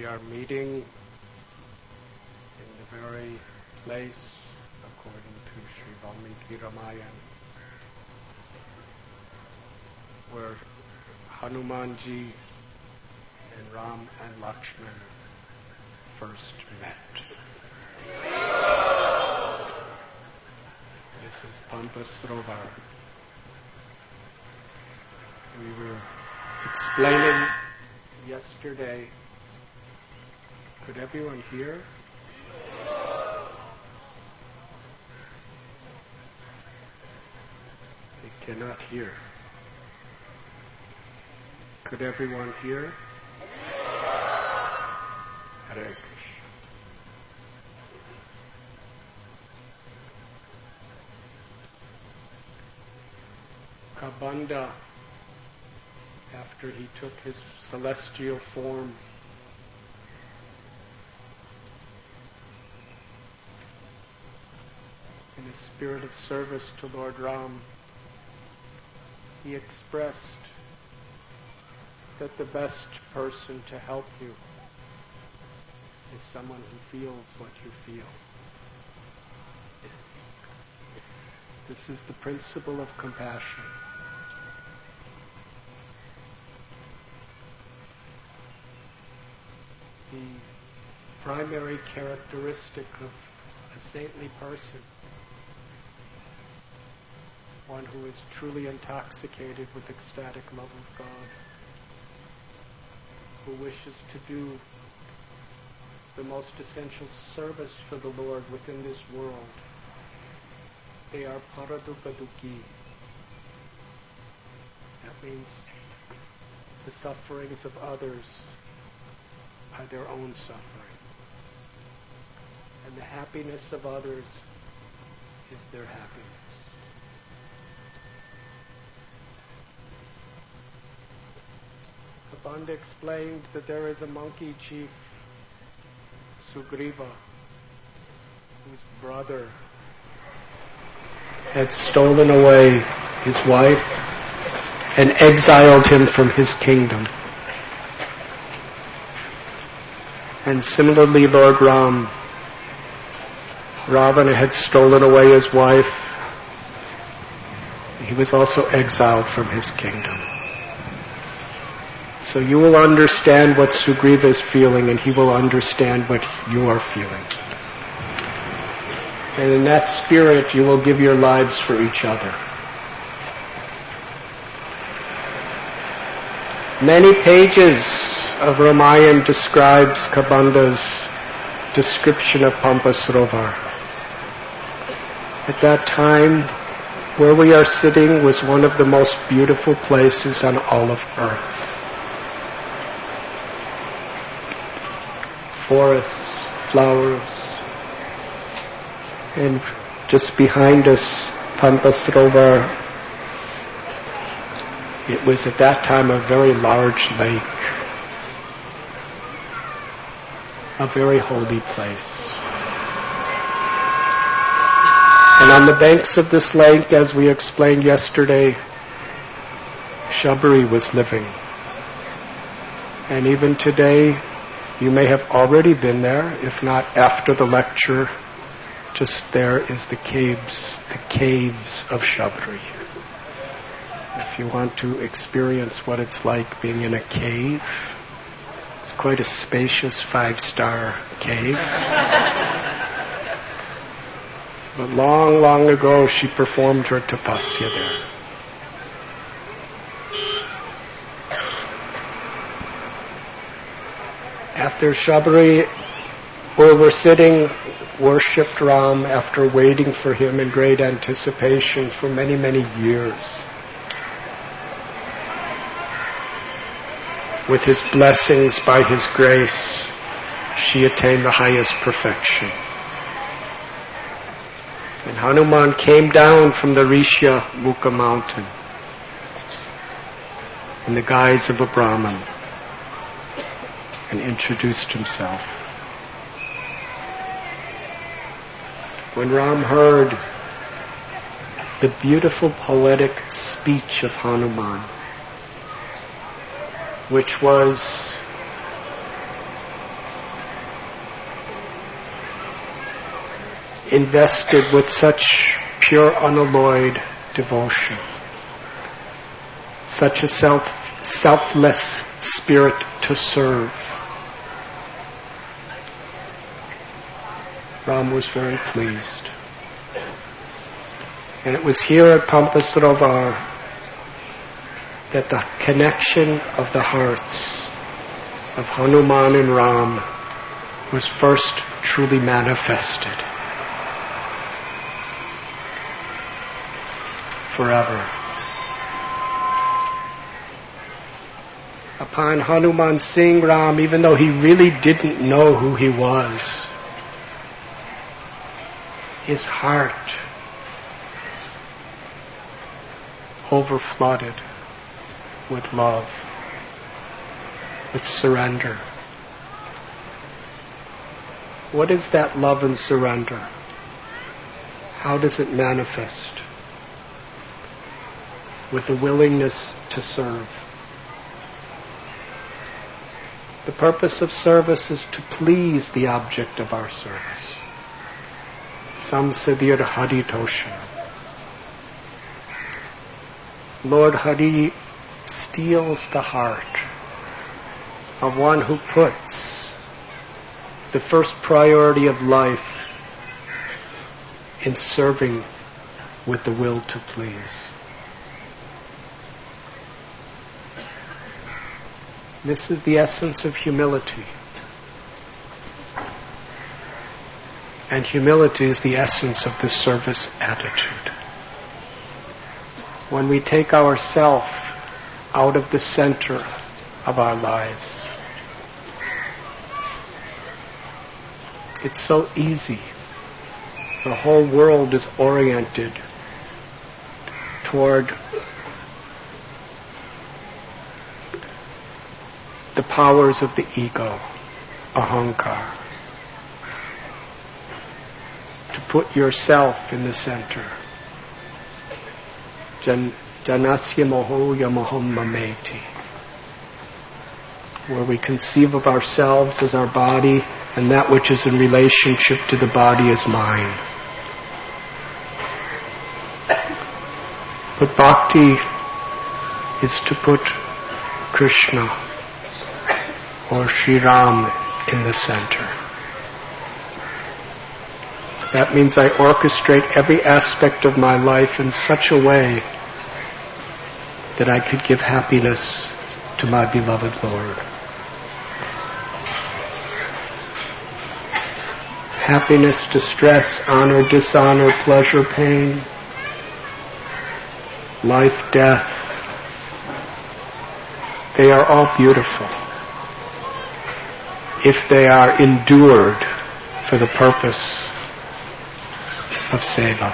are meeting in the very place, according to Sri Valmiki Ramayana, where Hanumanji and Ram and Lakshman first met. This is Pampa Sarovar. We were explaining yesterday. Could everyone hear? They cannot hear. Could everyone hear? Hare Krishna. Kabanda, after he took his celestial form, in a spirit of service to Lord Ram, he expressed that the best person to help you is someone who feels what you feel. This is the principle of compassion. The primary characteristic of a saintly person, one who is truly intoxicated with ecstatic love of God, who wishes to do the most essential service for the Lord within this world. They are paradukkha-dukhi. That means the sufferings of others are their own suffering. And the happiness of others is their happiness. Kabanda explained that there is a monkey chief, Sugriva, whose brother had stolen away his wife and exiled him from his kingdom. And similarly, Lord Ram, Ravana had stolen away his wife. He was also exiled from his kingdom. So you will understand what Sugriva is feeling, and he will understand what you are feeling. And in that spirit, you will give your lives for each other. Many pages of Ramayana describes Kabanda's description of Pampa Sarovar. At that time, where we are sitting was one of the most beautiful places on all of earth. Forests, flowers, and just behind us, Pampa Sarovar, it was at that time a very large lake, a very holy place. And on the banks of this lake, as we explained yesterday, Shabari was living. And even today, you may have already been there, if not after the lecture. Just there is the caves of Shabari. If you want to experience what it's like being in a cave, it's quite a spacious 5-star cave. But long, long ago, she performed her tapasya there. After Shabari, where we're sitting, worshipped Ram after waiting for him in great anticipation for many, many years. With his blessings, by his grace, she attained the highest perfection. And Hanuman came down from the Rishya Mukha mountain in the guise of a Brahmin and introduced himself. When Ram heard the beautiful poetic speech of Hanuman, which was invested with such pure, unalloyed devotion, such a selfless spirit to serve. Ram was very pleased. And it was here at Pampasarovar that the connection of the hearts of Hanuman and Ram was first truly manifested. Forever. Upon Hanuman seeing Ram, even though he really didn't know who he was, his heart overflooded with love, with surrender. What is that love and surrender? How does it manifest? With the willingness to serve. The purpose of service is to please the object of our service. Samsadir Hari Tosha. Lord Hari steals the heart of one who puts the first priority of life in serving with the will to please. This is the essence of humility. And humility is the essence of the service attitude. When we take ourself out of the center of our lives, it's so easy. The whole world is oriented toward the powers of the ego, ahankar. To put yourself in the center. Janasya moho yamoham mameti. Where we conceive of ourselves as our body, and that which is in relationship to the body is mine. But bhakti is to put Krishna or Sri Ram in the center. That means I orchestrate every aspect of my life in such a way that I could give happiness to my beloved Lord. Happiness, distress, honor, dishonor, pleasure, pain, life, death, they are all beautiful if they are endured for the purpose of seva,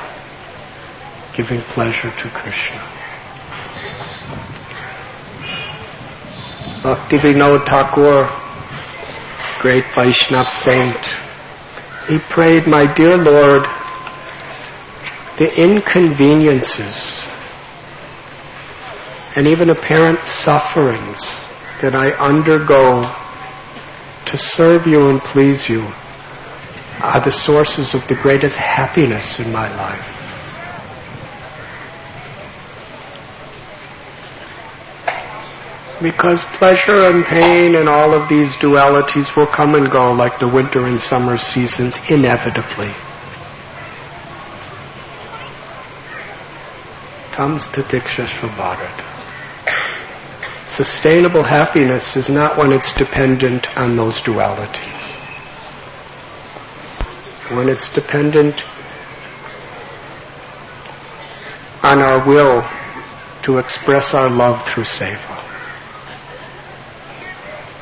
giving pleasure to Krishna. Bhaktivinoda Thakur, great Vaishnava saint, he prayed, my dear Lord, the inconveniences and even apparent sufferings that I undergo to serve you and please you are the sources of the greatest happiness in my life. Because pleasure and pain and all of these dualities will come and go like the winter and summer seasons inevitably. Tam statikshashva bharat. Sustainable happiness is not when it's dependent on those dualities. When it's dependent on our will to express our love through seva.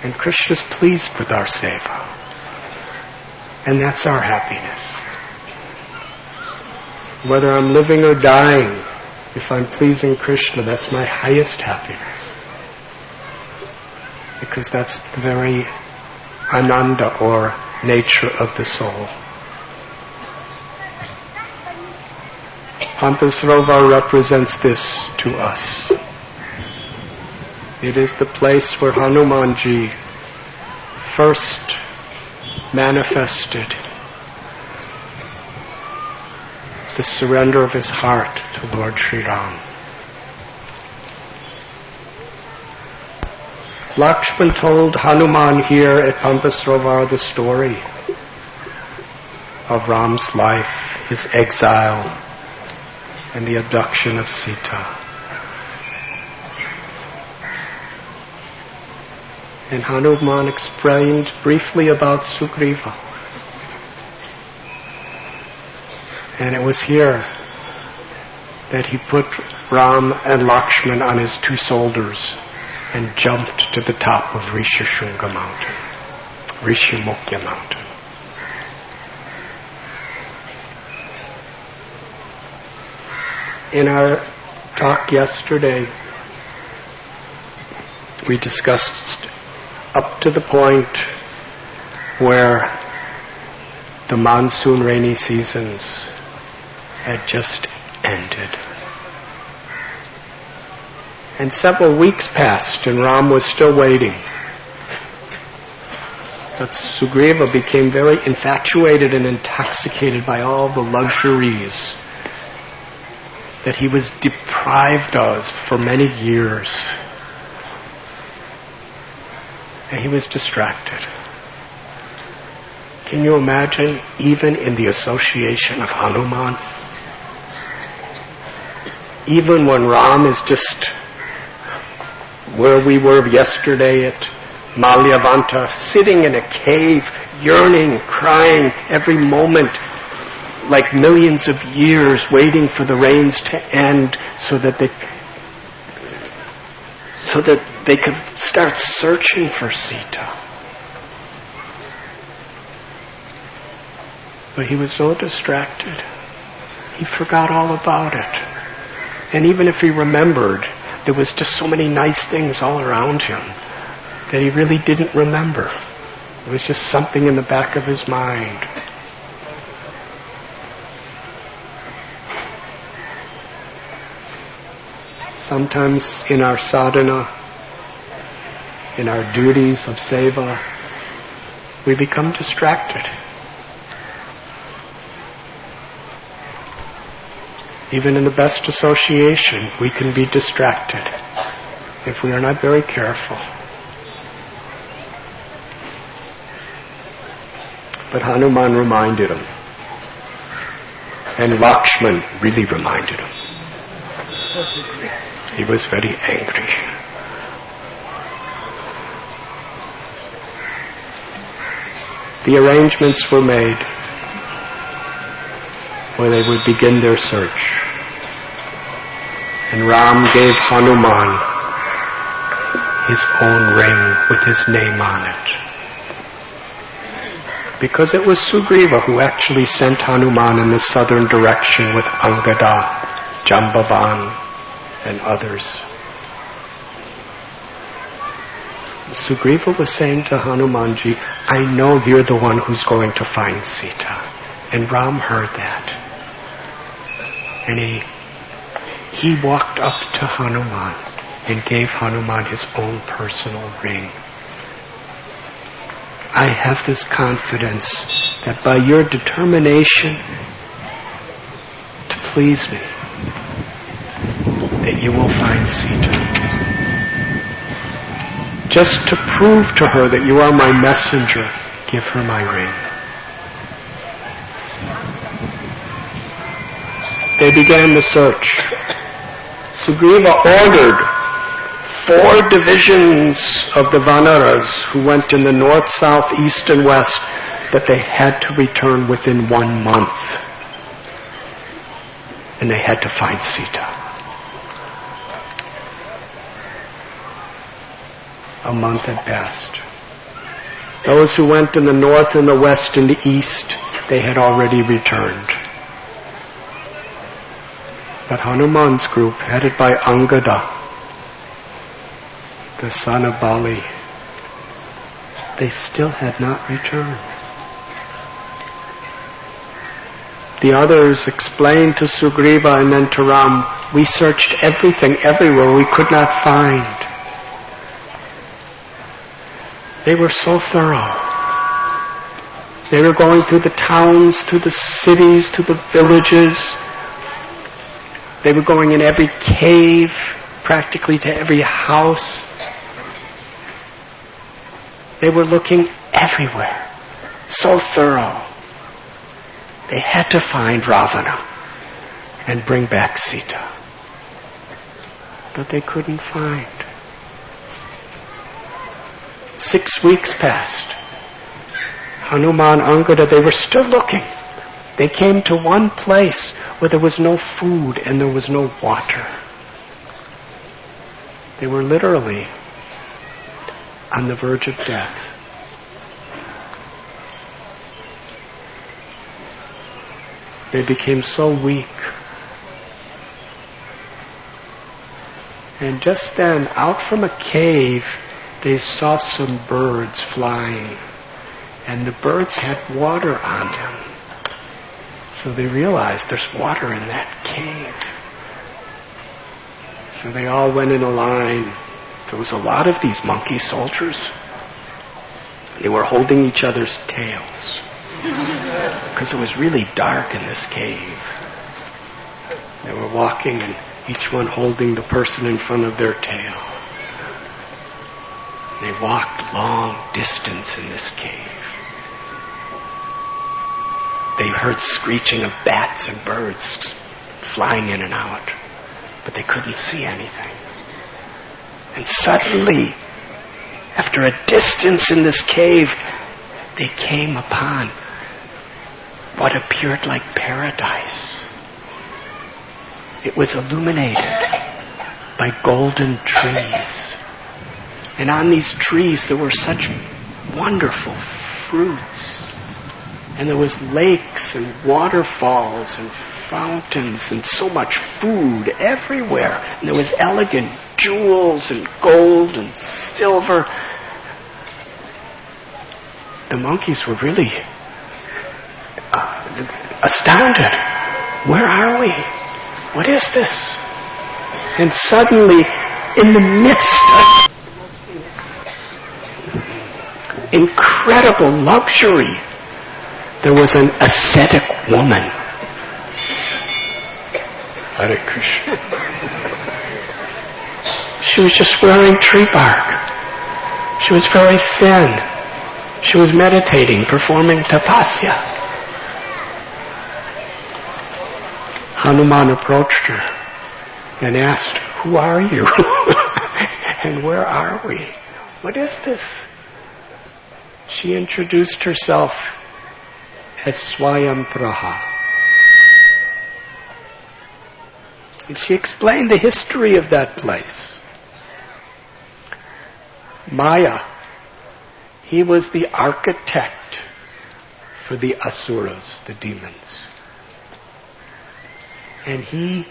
And Krishna's pleased with our seva. And that's our happiness. Whether I'm living or dying, if I'm pleasing Krishna, that's my highest happiness. Because that's the very ananda or nature of the soul. Pampasarovar represents this to us. It is the place where Hanumanji first manifested the surrender of his heart to Lord Sri Ram. Lakshman told Hanuman here at Pampasrovar the story of Ram's life, his exile, and the abduction of Sita. And Hanuman explained briefly about Sugriva. And it was here that he put Ram and Lakshman on his two shoulders and jumped to the top of Rishishunga mountain, Rishimukya mountain. In our talk yesterday, we discussed up to the point where the monsoon rainy seasons had just ended. And several weeks passed and Ram was still waiting. But Sugriva became very infatuated and intoxicated by all the luxuries that he was deprived of for many years. And he was distracted. Can you imagine, even in the association of Hanuman? Even when Ram is just where we were yesterday at Malyavanta, sitting in a cave, yearning, crying every moment, like millions of years, waiting for the rains to end so that they could start searching for Sita. But he was so distracted, he forgot all about it. And even if he remembered, there was just so many nice things all around him that he really didn't remember. It was just something in the back of his mind. Sometimes in our sadhana, in our duties of seva, we become distracted. Even in the best association, we can be distracted if we are not very careful. But Hanuman reminded him. And Lakshman really reminded him. He was very angry. The arrangements were made where they would begin their search. And Ram gave Hanuman his own ring with his name on it. Because it was Sugriva who actually sent Hanuman in the southern direction with Angada, Jambavan, and others. Sugriva was saying to Hanumanji, I know you're the one who's going to find Sita. And Ram heard that. And he walked up to Hanuman and gave Hanuman his own personal ring. I have this confidence that by your determination to please me, that you will find Sita. Just to prove to her that you are my messenger, give her my ring. They began the search. Sugriva ordered 4 divisions of the Vanaras who went in the north, south, east, and west that they had to return within 1 month. And they had to find Sita. A month had passed. Those who went in the north and the west and the east, they had already returned. But Hanuman's group, headed by Angada, the son of Bali, they still had not returned. The others explained to Sugriva and then to Ram, we searched everything, everywhere, we could not find. They were so thorough. They were going through the towns, through the cities, through the villages. They were going in every cave, practically to every house. They were looking everywhere. So thorough. They had to find Ravana and bring back Sita. But they couldn't find. 6 weeks passed. Hanuman, Angada, they were still looking. They came to one place where there was no food and there was no water. They were literally on the verge of death. They became so weak. And just then, out from a cave, they saw some birds flying. And the birds had water on them. So they realized there's water in that cave. So they all went in a line. There was a lot of these monkey soldiers. They were holding each other's tails. Because it was really dark in this cave. They were walking and each one holding the person in front of their tail. They walked long distance in this cave. They heard screeching of bats and birds flying in and out, but they couldn't see anything. And suddenly, after a distance in this cave, they came upon what appeared like paradise. It was illuminated by golden trees. And on these trees there were such wonderful fruits. And there was lakes and waterfalls and fountains and so much food everywhere. And there was elegant jewels and gold and silver. The monkeys were really astounded. Where are we? What is this? And suddenly, in the midst of incredible luxury, there was an ascetic woman. Hare Krishna. She was just wearing tree bark. She was very thin. She was meditating, performing tapasya. Hanuman approached her and asked, "Who are you? And where are we? What is this?" She introduced herself as Swayampraha. And she explained the history of that place. Maya, he was the architect for the asuras, the demons. And he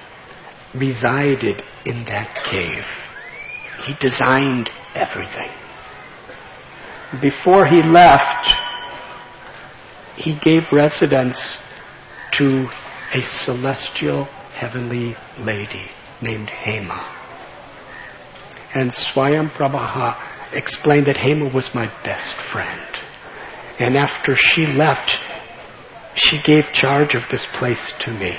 resided in that cave. He designed everything. Before he left, he gave residence to a celestial heavenly lady named Hema. And Swayamprabha explained that Hema was my best friend. And after she left, she gave charge of this place to me.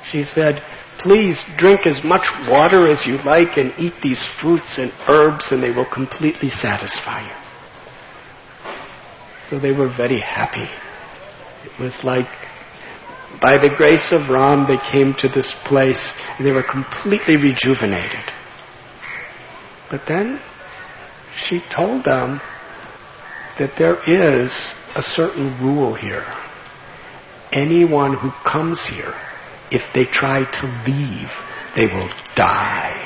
She said, "Please drink as much water as you like and eat these fruits and herbs and they will completely satisfy you." So they were very happy. It was like, by the grace of Ram, they came to this place and they were completely rejuvenated. But then she told them that there is a certain rule here. Anyone who comes here, if they try to leave, they will die.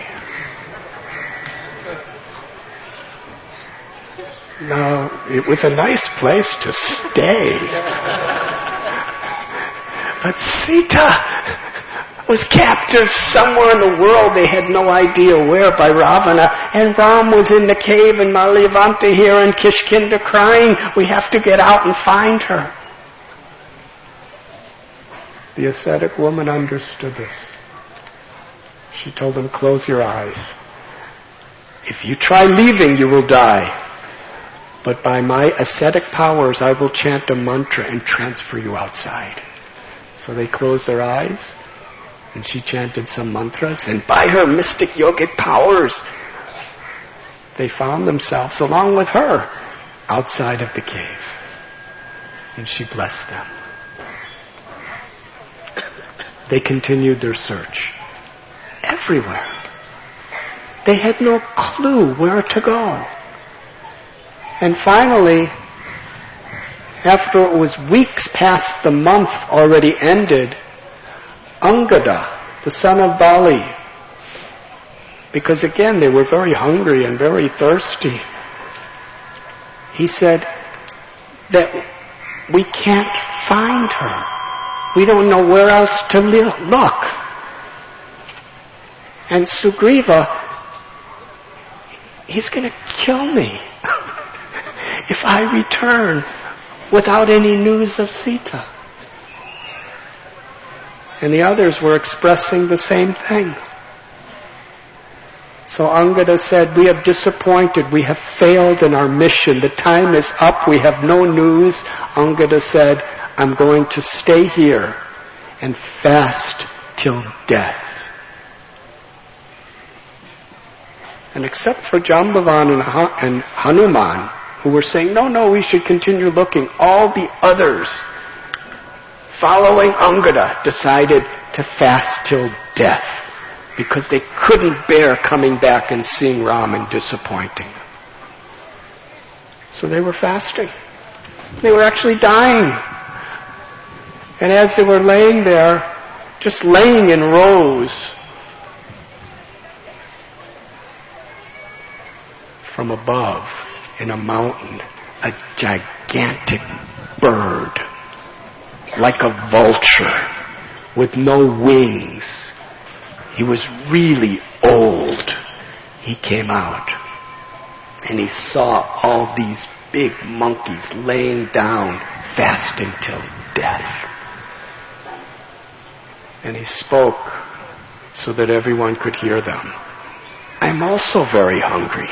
Now, it was a nice place to stay. But Sita was captive somewhere in the world, they had no idea where, by Ravana. And Ram was in the cave in Malyavanta here in Kishkinda crying, "We have to get out and find her." The ascetic woman understood this. She told them, "Close your eyes. If you try leaving, you will die. but by my ascetic powers I will chant a mantra and transfer you outside. So they closed their eyes, and she chanted some mantras, and by her mystic yogic powers, they found themselves, along with her, outside of the cave. And she blessed them. They continued their search. Everywhere. They had no clue where to go. And finally, after it was weeks past the month already ended, Angada, the son of Bali, because again they were very hungry and very thirsty, he said that we can't find her. We don't know where else to look. And Sugriva, he's going to kill me if I return without any news of Sita. And the others were expressing the same thing. So Angada said, we have disappointed, we have failed in our mission, the time is up, we have no news. Angada said, I'm going to stay here and fast till death. And except for Jambavan and Hanuman, who were saying, no, we should continue looking, all the others, following Angada, decided to fast till death, because they couldn't bear coming back and seeing Ram and disappointing them. So they were fasting. They were actually dying. And as they were laying there, just laying in rows, from above, in a mountain, a gigantic bird, like a vulture, with no wings. He was really old. He came out, and he saw all these big monkeys laying down, fasting till death. And he spoke so that everyone could hear them. I'm also very hungry.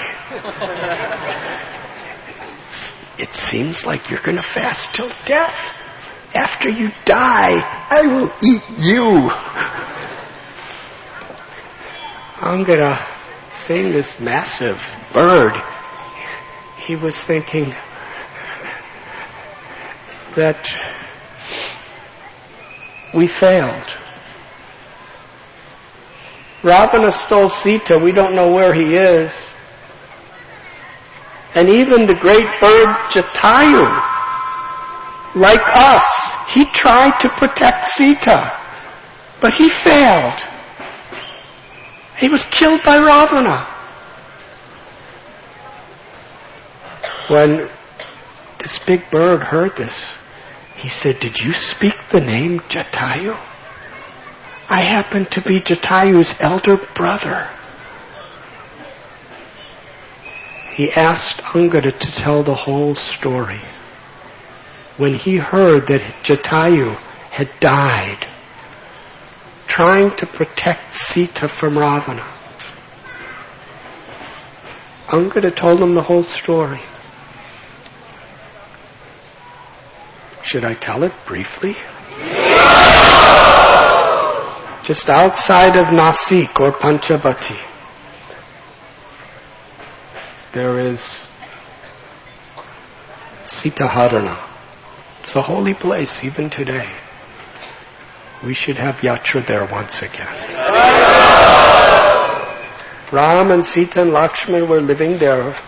It seems like you're going to fast till death. After you die, I will eat you. Angada, seeing this massive bird, he was thinking that we failed. Ravana stole Sita, we don't know where he is. And even the great bird Jatayu, like us, he tried to protect Sita, but he failed. He was killed by Ravana. When this big bird heard this, he said, did you speak the name Jatayu? I happen to be Jatayu's elder brother. He asked Angada to tell the whole story. When he heard that Jatayu had died trying to protect Sita from Ravana, Angada told him the whole story. Should I tell it briefly? Just outside of Nasik or Panchavati, there is Sitaharana. It's a holy place even today. We should have Yatra there once again. Ram and Sita and Lakshman were living there.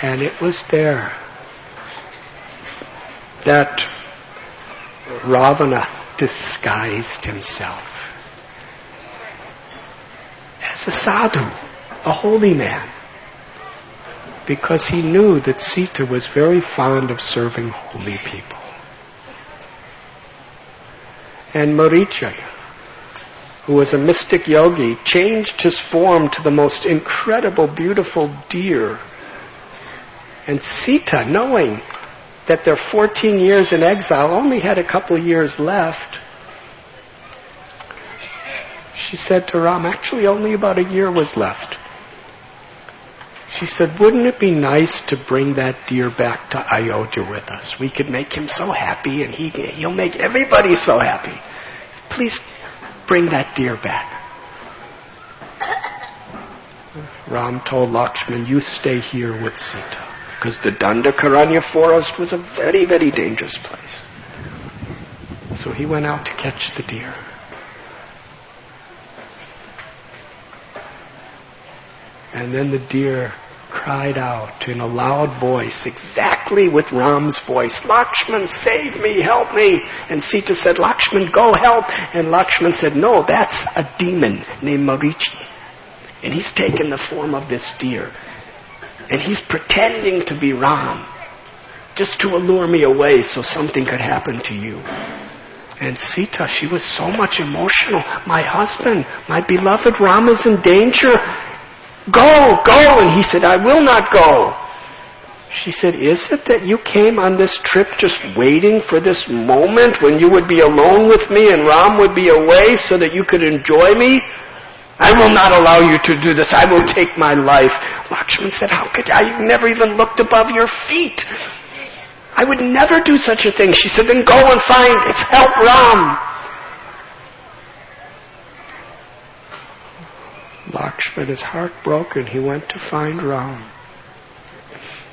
And it was there that Ravana disguised himself as a sadhu, a holy man, because he knew that Sita was very fond of serving holy people. And Maricha, who was a mystic yogi, changed his form to the most incredible, beautiful deer. And Sita, knowing that their 14 years in exile only had a couple years left, she said to Ram, actually only about a year was left. She said, wouldn't it be nice to bring that deer back to Ayodhya with us? We could make him so happy, and he'll make everybody so happy. Please bring that deer back. Ram told Lakshman, you stay here with Sita, because the Dandakaranya forest was a very, very dangerous place. So he went out to catch the deer. And then the deer cried out in a loud voice, exactly with Ram's voice, Lakshman, save me, help me. And Sita said, Lakshman, go help. And Lakshman said, no, that's a demon named Marichi. And he's taken the form of this deer. And he's pretending to be Ram, just to allure me away so something could happen to you. And Sita, she was so much emotional. My husband, my beloved Ram is in danger. Go, go. And he said, I will not go. She said, is it that you came on this trip just waiting for this moment when you would be alone with me and Ram would be away so that you could enjoy me? I will not allow you to do this. I will take my life. Lakshman said, how could I? You never even looked above your feet. I would never do such a thing. She said, then go and find it. Help Ram. Lakshman, his heart broken, he went to find Ram.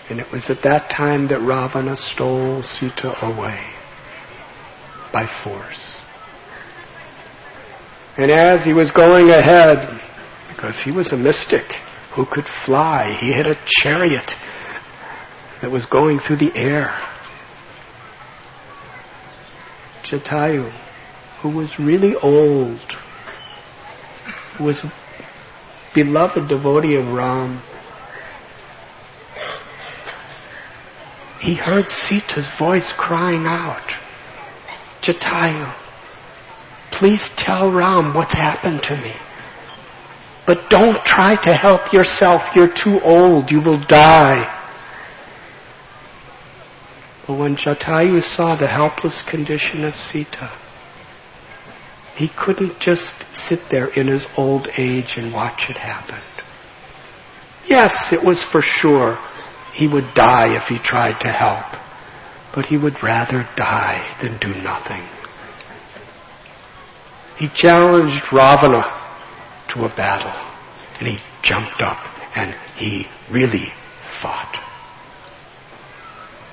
And it was at that time that Ravana stole Sita away by force. And as he was going ahead, because he was a mystic who could fly, he had a chariot that was going through the air. Jatayu, who was really old, who was a beloved devotee of Ram, he heard Sita's voice crying out, Jatayu, please tell Ram what's happened to me. But don't try to help yourself. You're too old. You will die. But when Jatayu saw the helpless condition of Sita, he couldn't just sit there in his old age and watch it happen. Yes, it was for sure he would die if he tried to help, but he would rather die than do nothing. He challenged Ravana to a battle, and he jumped up and he really fought.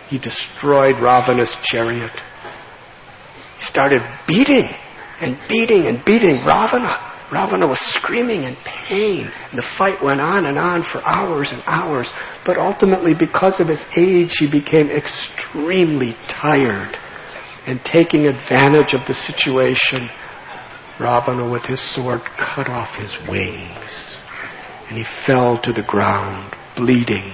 He destroyed Ravana's chariot. He started beating and beating and beating Ravana. Ravana was screaming in pain. And the fight went on and on for hours and hours. But ultimately, because of his age, he became extremely tired. And taking advantage of the situation, Ravana with his sword cut off his wings. And he fell to the ground, bleeding,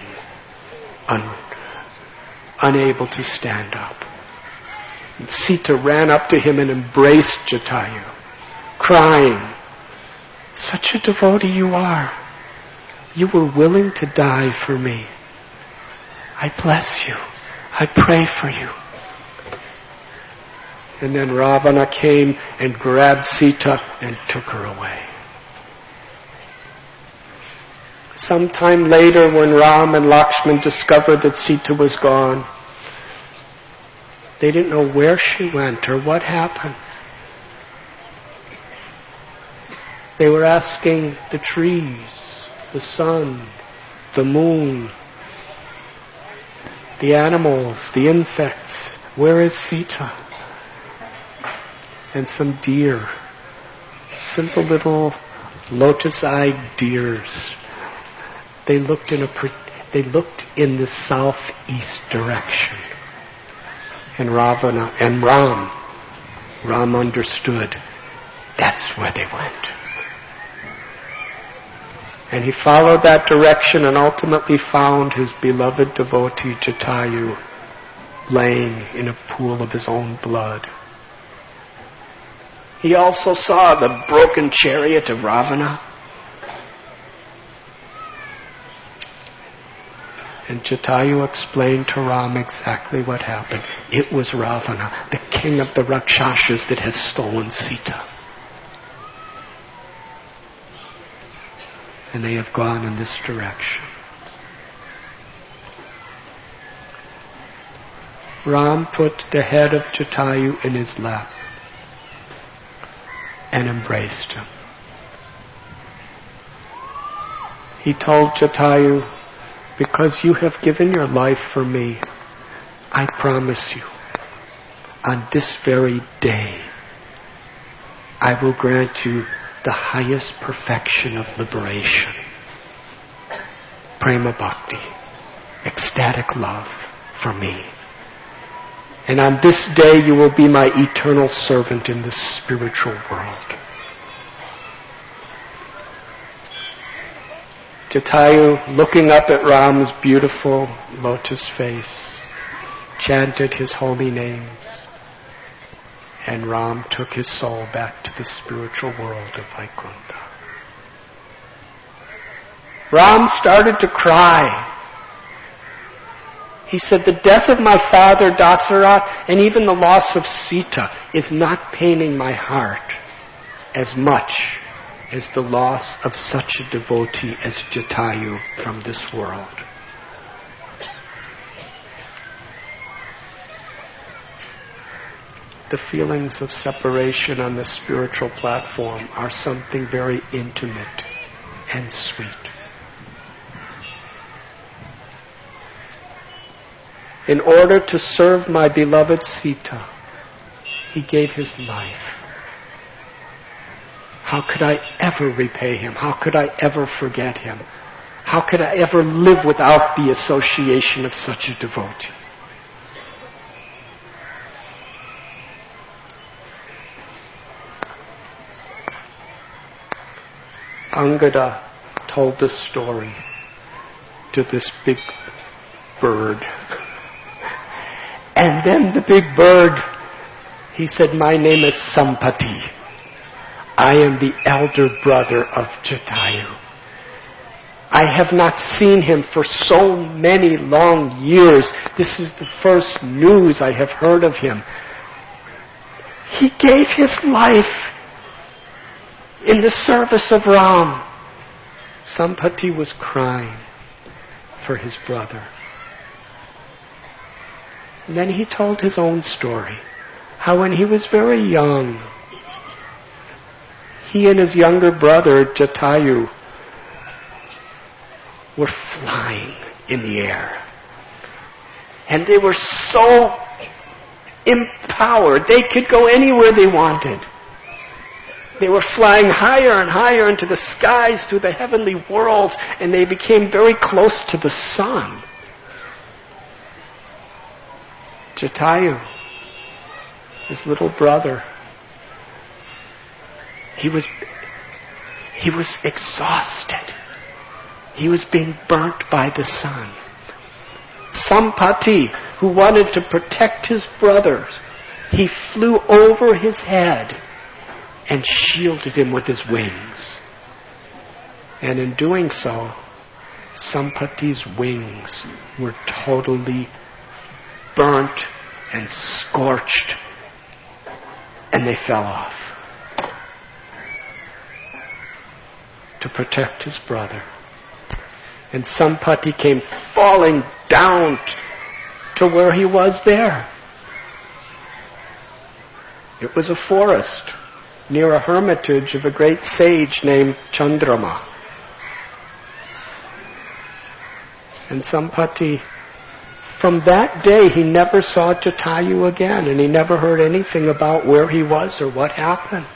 unable to stand up. And Sita ran up to him and embraced Jatayu, crying, such a devotee you are. You were willing to die for me. I bless you. I pray for you. And then Ravana came and grabbed Sita and took her away. Sometime later, when Ram and Lakshman discovered that Sita was gone, they didn't know where she went or what happened. They were asking the trees, the sun, the moon, the animals, the insects, where is Sita? And some deer, simple little lotus-eyed deers. They looked in the southeast direction. And Ravana and Ram understood that's where they went. And he followed that direction and ultimately found his beloved devotee Jatayu laying in a pool of his own blood. He also saw the broken chariot of Ravana. And Jatayu explained to Ram exactly what happened. It was Ravana, the king of the Rakshasas, that has stolen Sita. And they have gone in this direction. Ram put the head of Jatayu in his lap and embraced him. He told Jatayu, because you have given your life for me, I promise you, on this very day, I will grant you the highest perfection of liberation. Prema Bhakti, ecstatic love for me. And on this day you will be my eternal servant in the spiritual world. Jatayu, looking up at Ram's beautiful lotus face, chanted his holy names, and Ram took his soul back to the spiritual world of Vaikuntha. Ram started to cry. He said, the death of my father Dasarath and even the loss of Sita is not paining my heart as much as the loss of such a devotee as Jatayu from this world. The feelings of separation on the spiritual platform are something very intimate and sweet. In order to serve my beloved Sita, he gave his life. How could I ever repay him? How could I ever forget him? How could I ever live without the association of such a devotee? Angada told this story to this big bird. And then the big bird, he said, my name is Sampati. I am the elder brother of Jatayu. I have not seen him for so many long years. This is the first news I have heard of him. He gave his life in the service of Ram. Sampati was crying for his brother. And then he told his own story. How when he was very young, he and his younger brother, Jatayu, were flying in the air. And they were so empowered. They could go anywhere they wanted. They were flying higher and higher into the skies, to the heavenly worlds, and they became very close to the sun. Jatayu, his little brother, he was exhausted. He was being burnt by the sun. Sampati, who wanted to protect his brothers, he flew over his head and shielded him with his wings. And in doing so, Sampati's wings were totally burnt and scorched, and they fell off. To protect his brother. And Sampati came falling down to where he was there. It was a forest near a hermitage of a great sage named Chandrama. And Sampati, from that day, he never saw Jatayu again, and he never heard anything about where he was or what happened.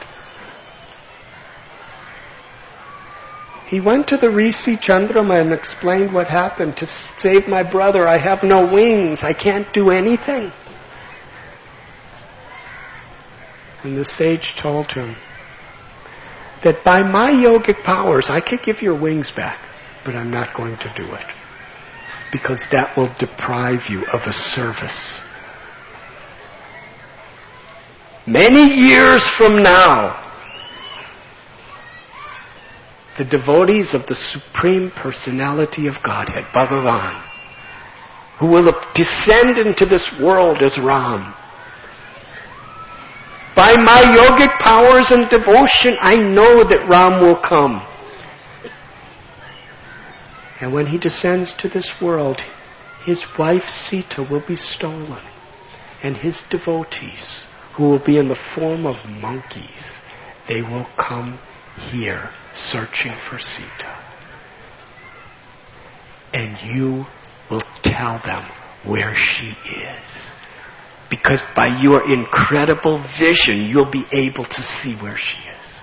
He went to the Rishi Chandrama and explained what happened. To save my brother, I have no wings. I can't do anything. And the sage told him that by my yogic powers, I could give your wings back, but I'm not going to do it, because that will deprive you of a service. Many years from now, the devotees of the Supreme Personality of Godhead, Bhagavan, who will descend into this world as Ram, by my yogic powers and devotion, I know that Ram will come. And when he descends to this world, his wife Sita will be stolen. and his devotees, who will be in the form of monkeys, they will come here searching for Sita. And you will tell them where she is. Because by your incredible vision, you'll be able to see where she is.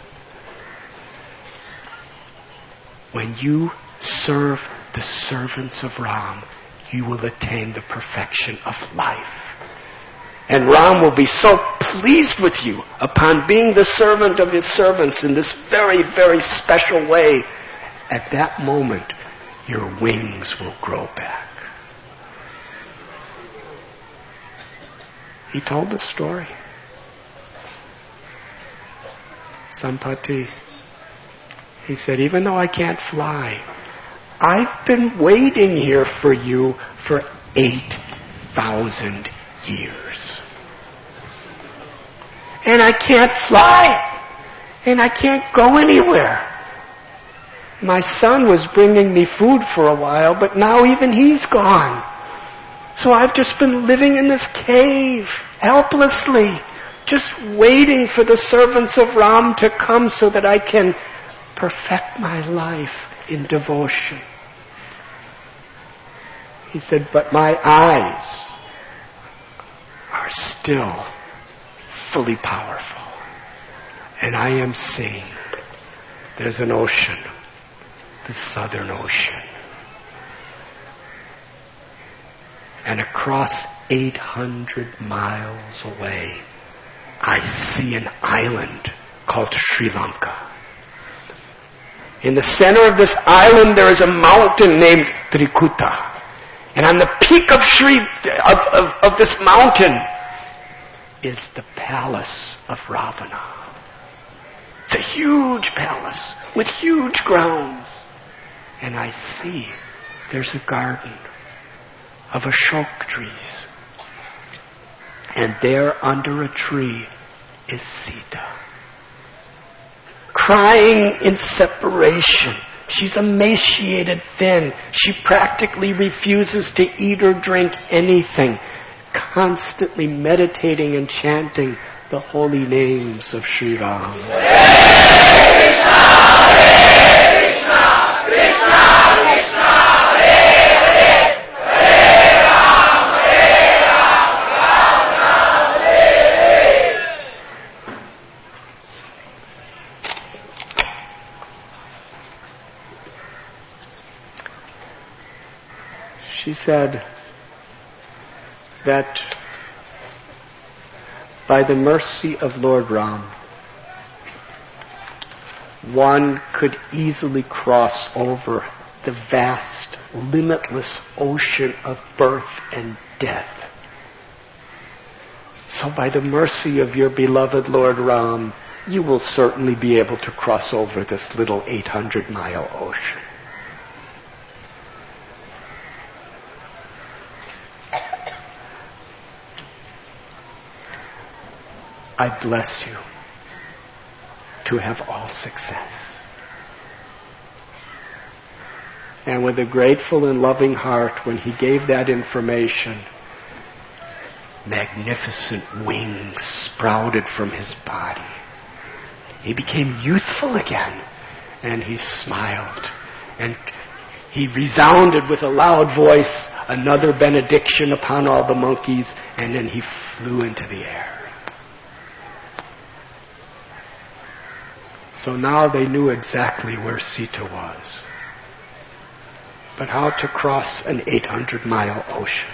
When you serve the servants of Ram, you will attain the perfection of life. And Ram will be so pleased with you upon being the servant of his servants in this very, very special way. At that moment, your wings will grow back. He told the story. Sampati, he said, even though I can't fly, I've been waiting here for you for 8,000 years. And I can't fly. And I can't go anywhere. My son was bringing me food for a while, but now even he's gone. So I've just been living in this cave, helplessly, just waiting for the servants of Ram to come so that I can perfect my life in devotion. He said, but my eyes are still fully powerful. And I am seeing there's an ocean, the Southern Ocean. And across 800 miles away, I see an island called Sri Lanka. In the center of this island, there is a mountain named Trikuta. And on the peak of this mountain is the palace of Ravana. It's a huge palace with huge grounds. And I see there's a garden of Ashok trees. And there under a tree is Sita, crying in separation. She's emaciated, thin. She practically refuses to eat or drink anything, constantly meditating and chanting the holy names of Sri Ram. Hare Krishna, Hare Krishna, Krishna Krishna, Hare Hare, Hare Ram, Ram Ram, Hare Hare. She said that by the mercy of Lord Ram, one could easily cross over the vast, limitless ocean of birth and death. So by the mercy of your beloved Lord Ram, you will certainly be able to cross over this little 800-mile ocean. I bless you to have all success. And with a grateful and loving heart, when he gave that information, magnificent wings sprouted from his body. He became youthful again, and he smiled. And he resounded with a loud voice another benediction upon all the monkeys, and then he flew into the air. So now they knew exactly where Sita was. But how to cross an 800-mile ocean.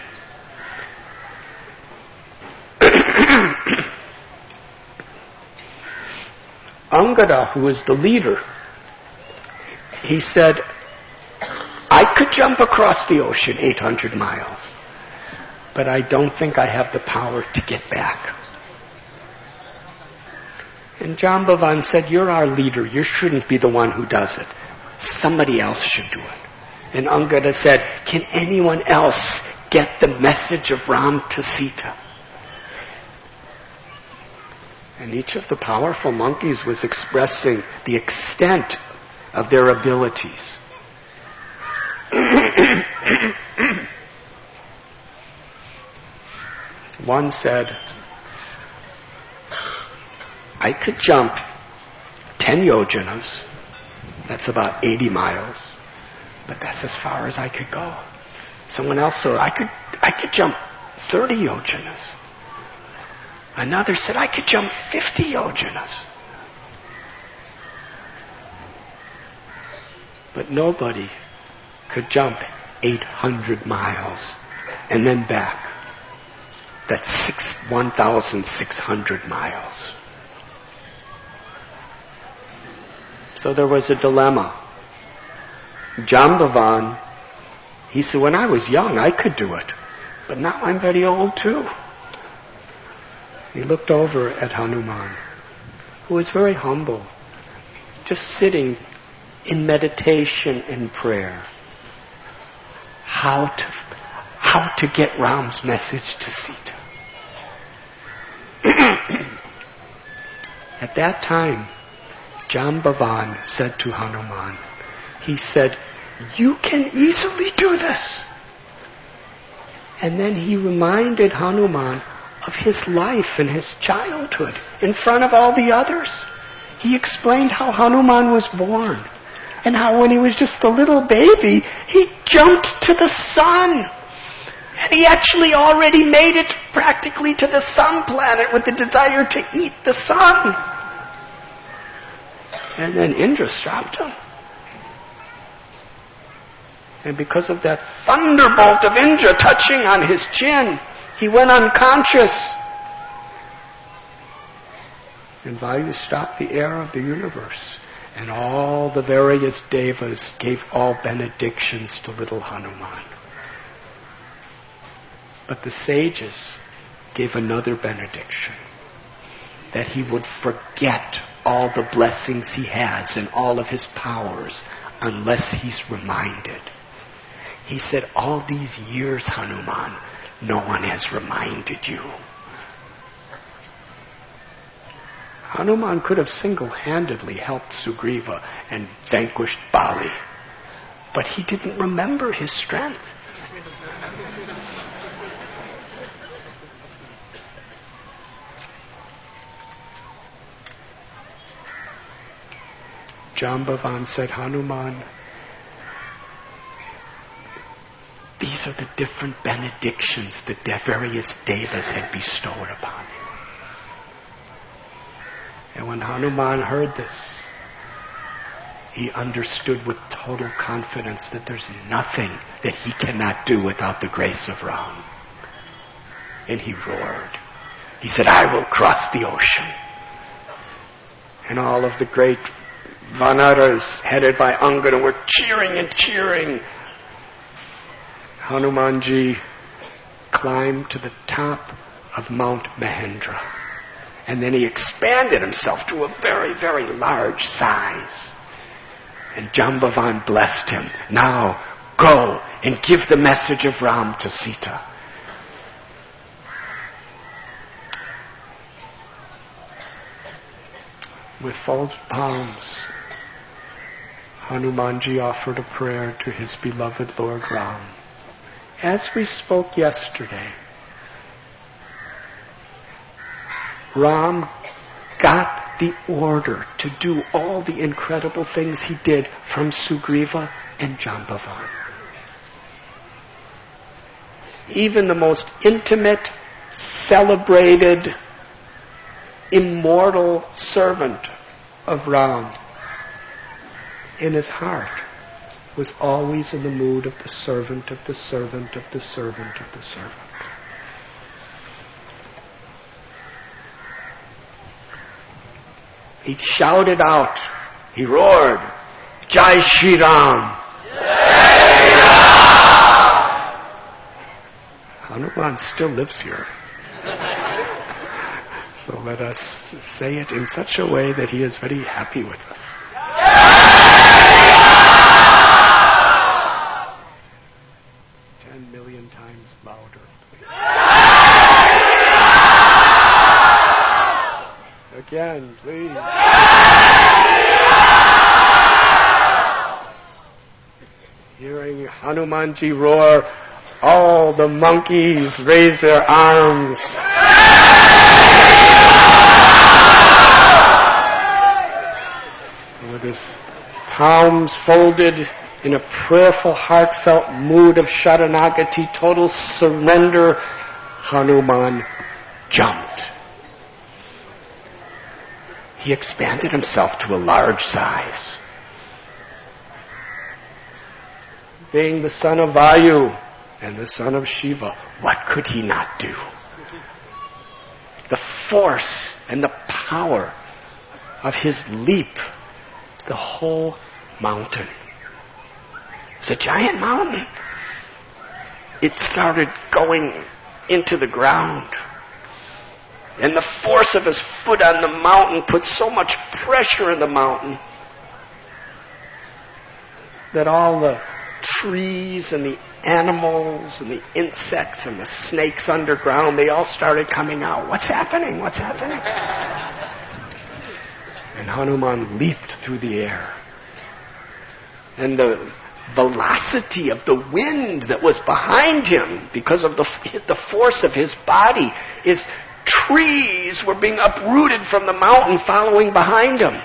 Angada, who was the leader, he said, I could jump across the ocean 800 miles, but I don't think I have the power to get back. And Jambavan said, you're our leader. You shouldn't be the one who does it. Somebody else should do it. And Angada said, can anyone else get the message of Ram to Sita? And each of the powerful monkeys was expressing the extent of their abilities. One said, I could jump 10 yojanas, that's about 80 miles, but that's as far as I could go. Someone else said, I could jump 30 yojanas. Another said, I could jump 50 yojanas. But nobody could jump 800 miles and then back. That's 1,600 miles. So there was a dilemma. Jambavan, he said, when I was young, I could do it. But now I'm very old too. He looked over at Hanuman, who was very humble, just sitting in meditation and prayer. How to get Ram's message to Sita. At that time, Jambavan said to Hanuman, he said, you can easily do this. And then he reminded Hanuman of his life and his childhood in front of all the others. He explained how Hanuman was born and how when he was just a little baby, he jumped to the sun. And he actually already made it practically to the sun planet with the desire to eat the sun. And then Indra stopped him. And because of that thunderbolt of Indra touching on his chin, he went unconscious. And Vayu stopped the air of the universe. And all the various devas gave all benedictions to little Hanuman. But the sages gave another benediction, that he would forget all the blessings he has and all of his powers unless he's reminded. He said, all these years, Hanuman, no one has reminded you. Hanuman could have single-handedly helped Sugriva and vanquished Bali, but he didn't remember his strength. Jambavan said, Hanuman, these are the different benedictions that the various devas had bestowed upon him. And when Hanuman heard this, he understood with total confidence that there's nothing that he cannot do without the grace of Ram. And he roared. He said, I will cross the ocean. And all of the great Vanaras headed by Angada were cheering and cheering. Hanumanji climbed to the top of Mount Mahendra. And then he expanded himself to a very, very large size. And Jambavan blessed him. Now, go and give the message of Ram to Sita. With folded palms, Hanumanji offered a prayer to his beloved Lord Ram. As we spoke yesterday, Ram got the order to do all the incredible things he did from Sugriva and Jambavan. Even the most intimate, celebrated, immortal servant of Ram, in his heart, was always in the mood of the servant of the servant of the servant of the servant. He shouted out, he roared, Jai Shri Ram! Jai Ram! Hanuman still lives here. So let us say it in such a way that he is very happy with us. 10 million times louder, please. Again, please. Hearing Hanumanji roar, All the monkeys raise their arms. With his palms folded in a prayerful, heartfelt mood of Sharanagati, total surrender, Hanuman jumped. He expanded himself to a large size. Being the son of Vayu and the son of Shiva, what could he not do? The force and the power of his leap, the whole mountain. It's a giant mountain. It started going into the ground. And the force of his foot on the mountain put so much pressure in the mountain that all the trees and the animals and the insects and the snakes underground, they all started coming out. What's happening? What's happening? And Hanuman leaped through the air. And the velocity of the wind that was behind him, because of the force of his body, is trees were being uprooted from the mountain following behind him.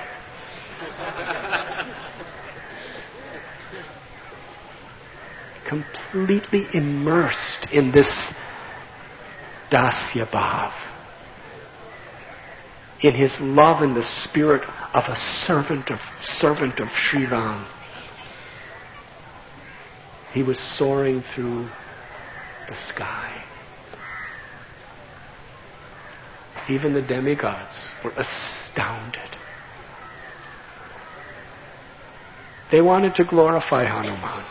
Completely immersed in this dasya bhav, in his love and the spirit of a servant of Sri Ram. He was soaring through the sky. Even the demigods were astounded. They wanted to glorify Hanuman.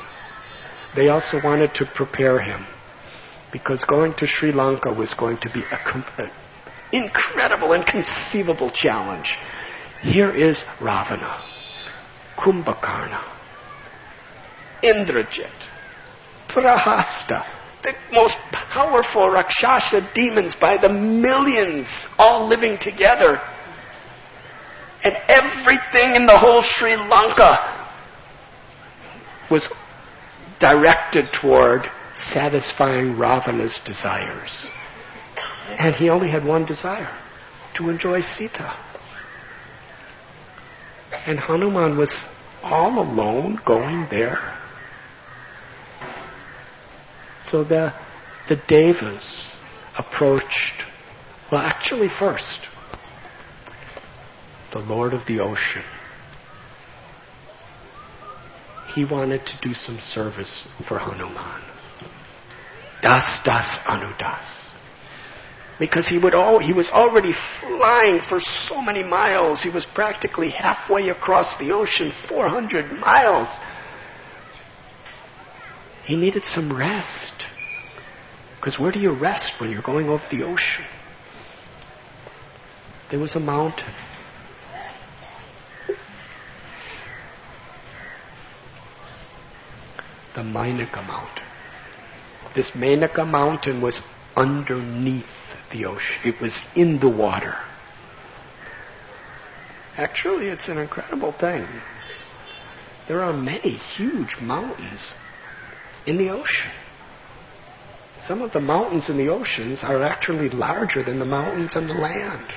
They also wanted to prepare him, because going to Sri Lanka was going to be an incredible, inconceivable challenge. Here is Ravana, Kumbhakarna, Indrajit, Prahasta, the most powerful Rakshasa demons by the millions, all living together. And everything in the whole Sri Lanka was directed toward satisfying Ravana's desires. And he only had one desire, to enjoy Sita. And Hanuman was all alone going there. So the Devas approached, well, actually first, the Lord of the Ocean. He wanted to do some service for Hanuman. Das anudas. Because he was already flying for so many miles. He was practically halfway across the ocean, 400 miles. He needed some rest. Because where do you rest when you're going over the ocean? There was a mountain. The Mainaka mountain. This Mainaka mountain was underneath the ocean. It was in the water. Actually, it's an incredible thing. There are many huge mountains in the ocean. Some of the mountains in the oceans are actually larger than the mountains on the land.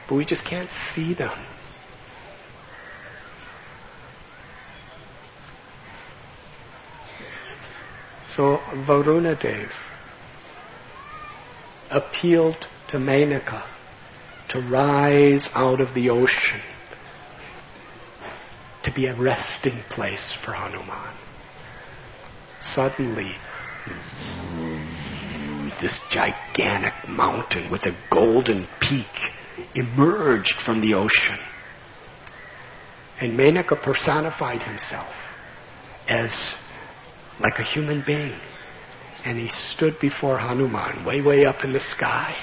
But we just can't see them. So Varunadev appealed to Mainaka to rise out of the ocean, to be a resting place for Hanuman. Suddenly, this gigantic mountain with a golden peak emerged from the ocean. And Mainaka personified himself as like a human being. And he stood before Hanuman, way up in the sky,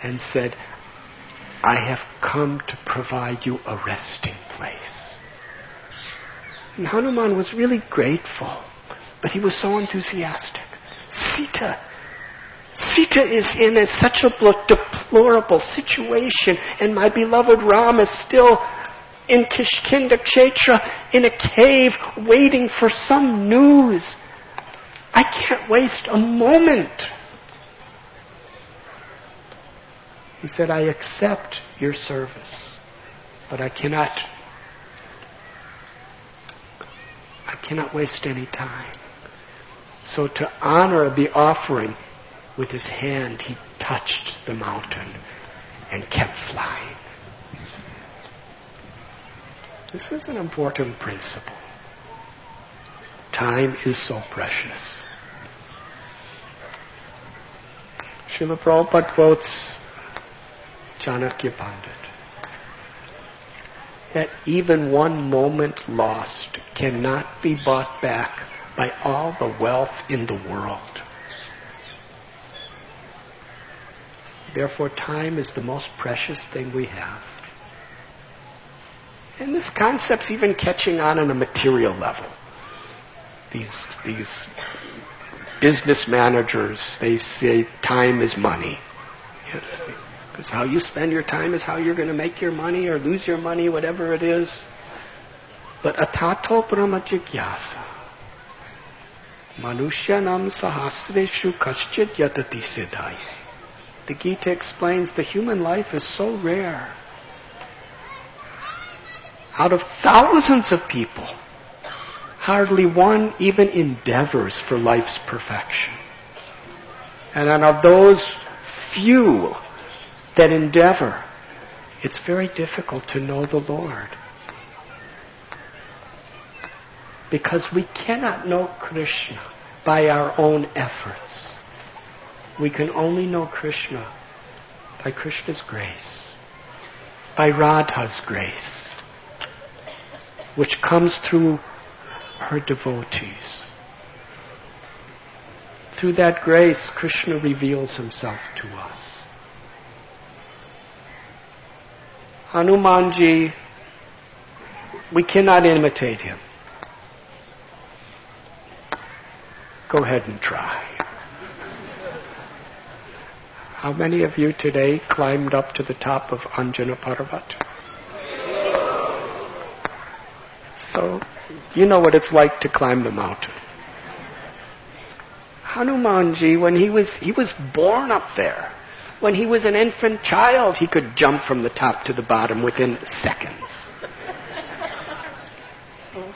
and said, I have come to provide you a resting place. And Hanuman was really grateful, but he was so enthusiastic. Sita is in such a deplorable situation, and my beloved Ram is still in Kishkinda Kshetra, in a cave, waiting for some news I can't waste a moment. He said, I accept your service, but I cannot waste any time. So to honor the offering, with his hand he touched the mountain and kept flying. This is an important principle. Time is so precious. Srila Prabhupada quotes Chanakya Pandit that even one moment lost cannot be bought back by all the wealth in the world. Therefore, time is the most precious thing we have. And this concept's even catching on a material level. These business managers, they say time is money. Yes, because how you spend your time is how you're going to make your money or lose your money, whatever it is. But atato brahma jigyasa. Manushyanam sahasreshu kaschit yatati siddhaye. The Gita explains the human life is so rare. Out of thousands of people, hardly one even endeavors for life's perfection. And out of those few that endeavor, it's very difficult to know the Lord. Because we cannot know Krishna by our own efforts. We can only know Krishna by Krishna's grace, by Radha's grace, which comes through her devotees. Through that grace, Krishna reveals himself to us. Hanumanji, we cannot imitate him. Go ahead and try. How many of you today climbed up to the top of Anjana Parvat? So, you know what it's like to climb the mountain. Hanumanji, when he was born up there. When he was an infant child, he could jump from the top to the bottom within seconds. So,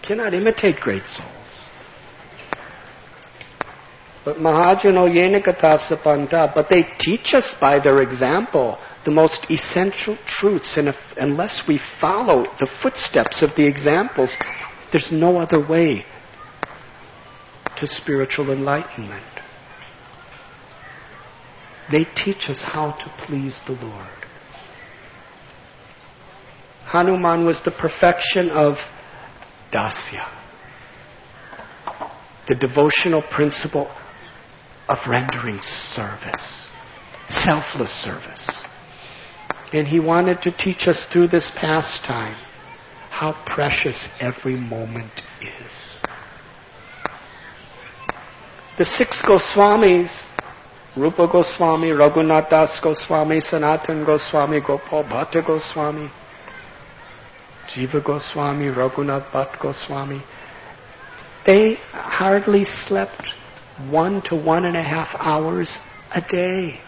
cannot imitate great souls. But Mahajano Yena Katasa Panta, but they teach us by their example the most essential truths, and unless we follow the footsteps of the examples, there's no other way to spiritual enlightenment. They teach us how to please the Lord. Hanuman was the perfection of dasya, the devotional principle of rendering service, selfless service. And he wanted to teach us through this pastime how precious every moment is. The 6 Goswamis, Rupa Goswami, Raghunath Das Goswami, Sanatan Goswami, Gopal Bhatta Goswami, Jiva Goswami, Raghunath Bhatt Goswami, they hardly slept 1 to 1.5 hours a day.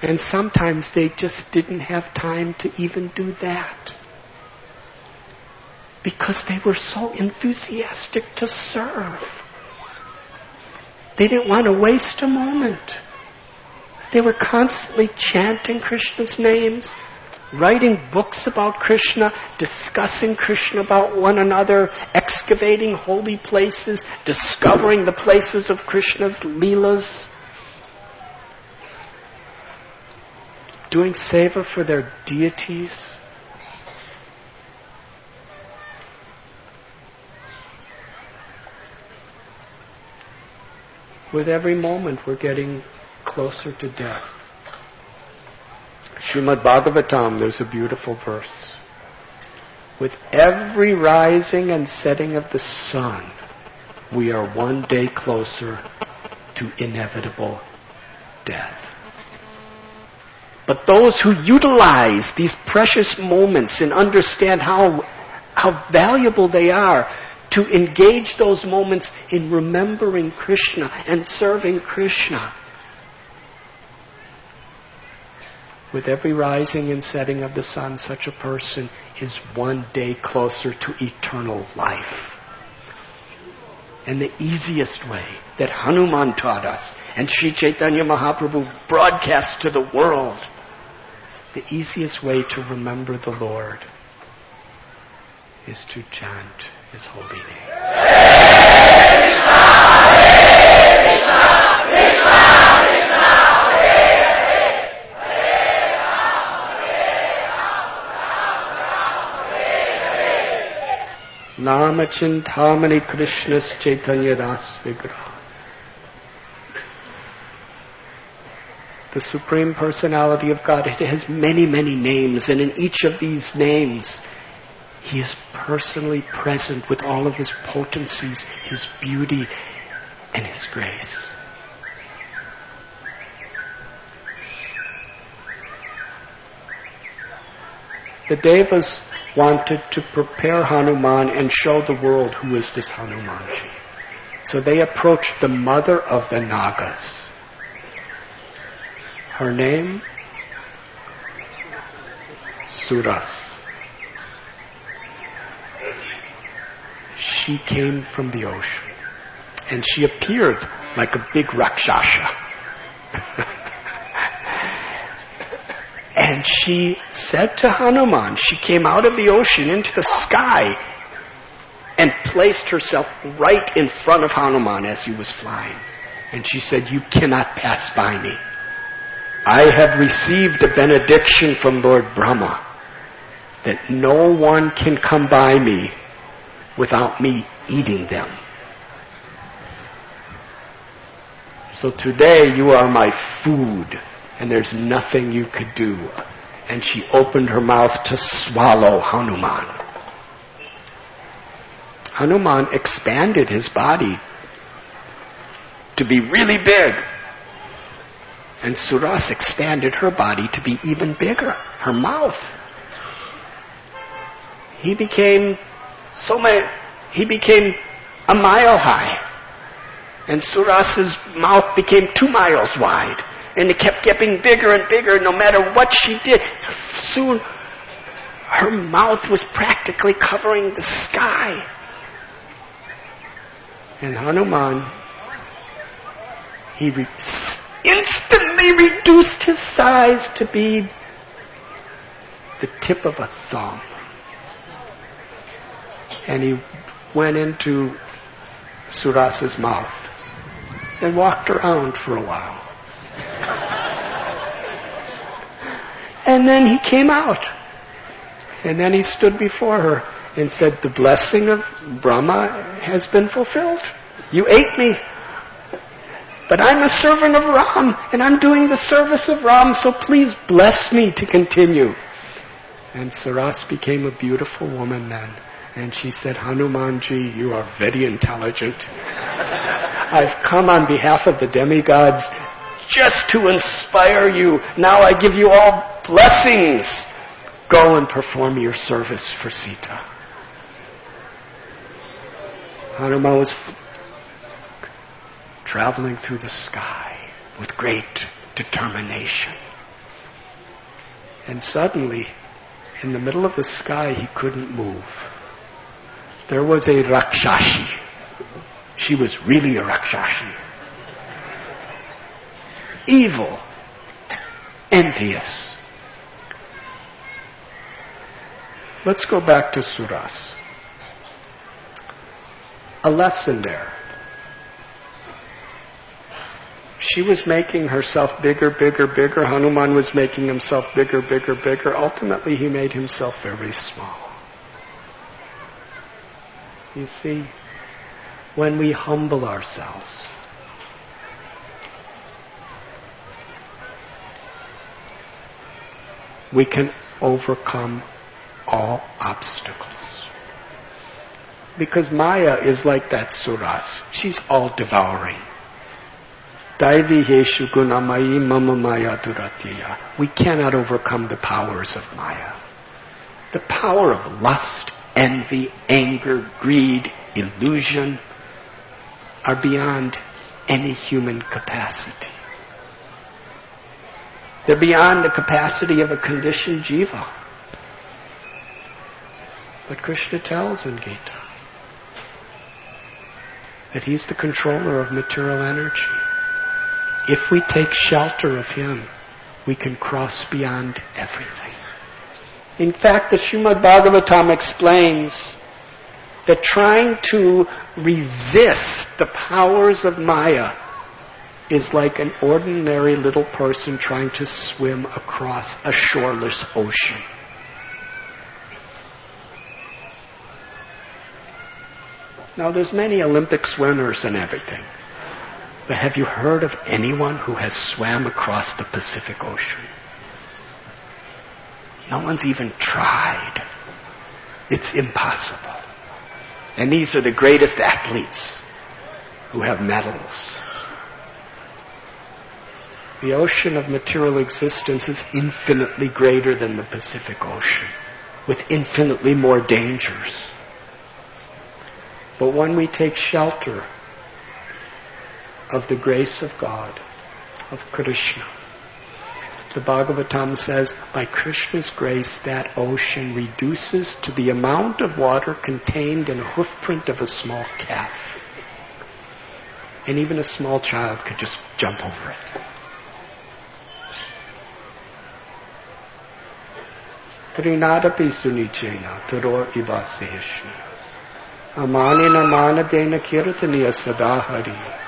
And sometimes they just didn't have time to even do that. Because they were so enthusiastic to serve. They didn't want to waste a moment. They were constantly chanting Krishna's names, writing books about Krishna, discussing Krishna about one another, excavating holy places, discovering the places of Krishna's leelas, doing seva for their deities. With every moment we're getting closer to death. Srimad Bhagavatam, there's a beautiful verse. With every rising and setting of the sun, we are one day closer to inevitable death. But those who utilize these precious moments and understand how valuable they are to engage those moments in remembering Krishna and serving Krishna. With every rising and setting of the sun, such a person is one day closer to eternal life. And the easiest way that Hanuman taught us, and Sri Chaitanya Mahaprabhu broadcast to the world, the easiest way to remember the Lord is to chant His holy name. Nama Chintamani Krishnas Chaitanya Das Vigraha. The Supreme Personality of God, it has many, many names, and in each of these names, He is personally present with all of His potencies, His beauty, and His grace. The Devas wanted to prepare Hanuman and show the world who is this Hanumanji. So they approached the mother of the Nagas. Her name? Suras. She came from the ocean. And she appeared like a big Rakshasa. And she said to Hanuman, she came out of the ocean into the sky and placed herself right in front of Hanuman as he was flying. And she said, "You cannot pass by me. I have received a benediction from Lord Brahma that no one can come by me without me eating them. So today you are my food, and there's nothing you could do." And she opened her mouth to swallow Hanuman. Hanuman expanded his body to be really big. And Suras expanded her body to be even bigger, her mouth. He became a mile high. And Suras's mouth became 2 miles wide. And it kept getting bigger and bigger no matter what she did. Soon, her mouth was practically covering the sky. And Hanuman, he instantly reduced his size to be the tip of a thumb. And he went into Suras's mouth and walked around for a while. And then he came out. And then he stood before her and said, "The blessing of Brahma has been fulfilled. You ate me. But I'm a servant of Ram, and I'm doing the service of Ram, so please bless me to continue." And Suras became a beautiful woman then. And she said, "Hanumanji, you are very intelligent. I've come on behalf of the demigods just to inspire you. Now I give you all blessings. Go and perform your service for Sita." Hanuman was traveling through the sky with great determination. And suddenly, in the middle of the sky, he couldn't move. There was a Rakshasi. She was really a Rakshasi. Evil, envious. Let's go back to Suras. A lesson there. She was making herself bigger, bigger, bigger. Hanuman was making himself bigger, bigger, bigger. Ultimately, he made himself very small. You see, when we humble ourselves, we can overcome all obstacles. Because Maya is like that Suras. She's all-devouring. Daivi heshu gunamayi mama maya duratiya. We cannot overcome the powers of Maya. The power of lust, envy, anger, greed, illusion are beyond any human capacity. They're beyond the capacity of a conditioned jiva. But Krishna tells in Gita that he's the controller of material energy. If we take shelter of him, we can cross beyond everything. In fact, the Srimad Bhagavatam explains that trying to resist the powers of Maya is like an ordinary little person trying to swim across a shoreless ocean. Now, there's many Olympic swimmers and everything, but have you heard of anyone who has swam across the Pacific Ocean? No one's even tried. It's impossible. And these are the greatest athletes who have medals. The ocean of material existence is infinitely greater than the Pacific Ocean, with infinitely more dangers. But when we take shelter of the grace of God, of Krishna, the Bhagavatam says, by Krishna's grace, that ocean reduces to the amount of water contained in a hoofprint of a small calf. And even a small child could just jump over it. Trinadapi sunichena tador ibasehishna. Amanina manadena kirtaniya sadahari.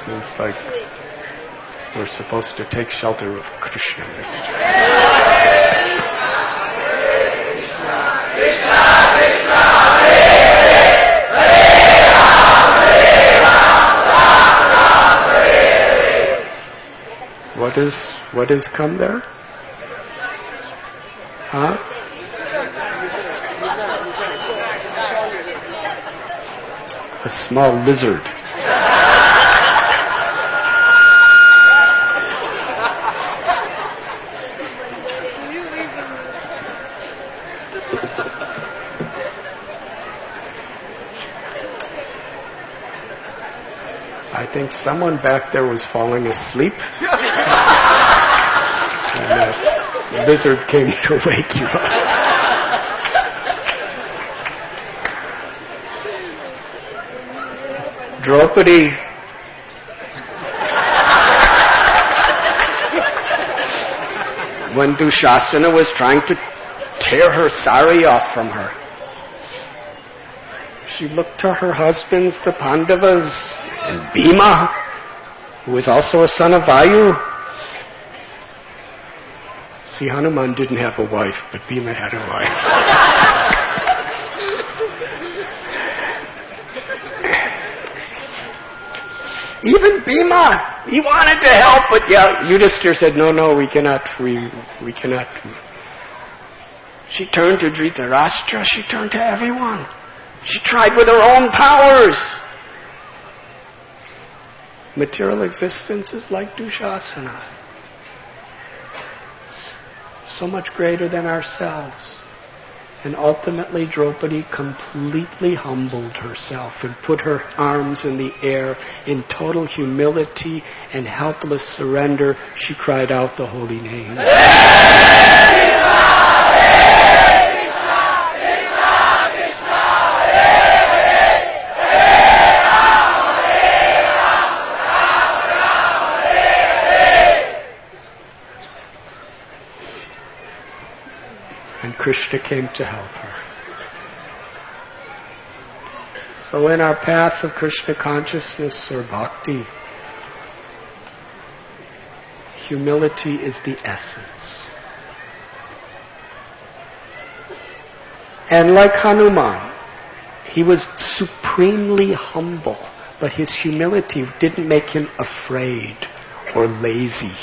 Seems like we're supposed to take shelter of Krishna. What is come there? Huh? A small lizard. I think someone back there was falling asleep. And that lizard came to wake you up. Draupadi. When Dushasana was trying to tear her sari off from her, she looked to her husbands, the Pandavas, and Bhima, who was also a son of Vayu. See, Hanuman didn't have a wife, but Bhima had a wife. Even Bhima, he wanted to help, but Yudhishthira said, no, we cannot. We cannot. She turned to Dhritarashtra, she turned to everyone. She tried with her own powers. Material existence is like Dushasana. So much greater than ourselves. And ultimately Draupadi completely humbled herself and put her arms in the air in total humility and helpless surrender. She cried out the holy name. Krishna came to help her. So in our path of Krishna consciousness or bhakti, humility is the essence. And like Hanuman, he was supremely humble, but his humility didn't make him afraid or lazy.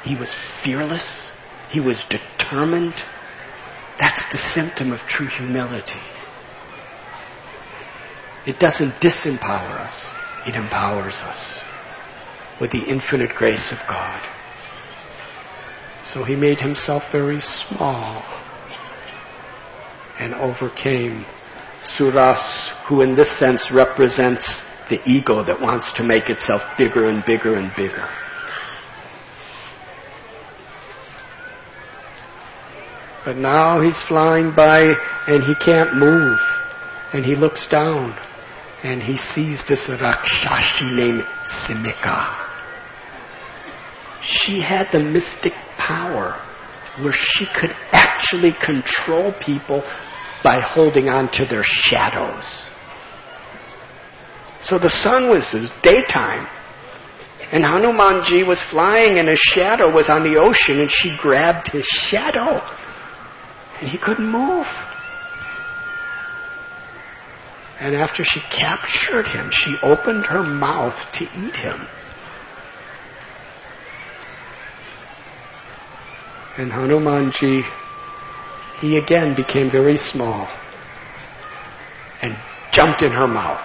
He was fearless. He was determined. That's the symptom of true humility. It doesn't disempower us. It empowers us with the infinite grace of God. So he made himself very small and overcame Suras, who in this sense represents the ego that wants to make itself bigger and bigger and bigger. But now he's flying by and he can't move. And he looks down and he sees this Rakshashi named Simika. She had the mystic power where she could actually control people by holding on to their shadows. So the sun was daytime, and Hanumanji was flying and his shadow was on the ocean, and she grabbed his shadow and he couldn't move. And after she captured him, she opened her mouth to eat him. And Hanumanji, he again became very small and jumped in her mouth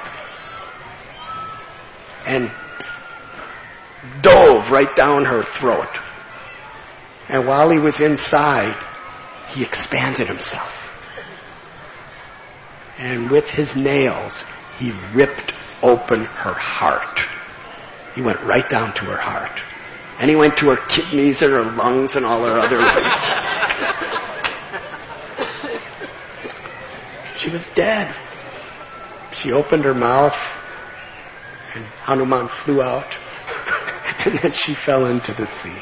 and dove right down her throat. And while he was inside, he expanded himself. And with his nails, he ripped open her heart. He went right down to her heart. And he went to her kidneys and her lungs and all her other limbs. She was dead. She opened her mouth, and Hanuman flew out, and then she fell into the sea.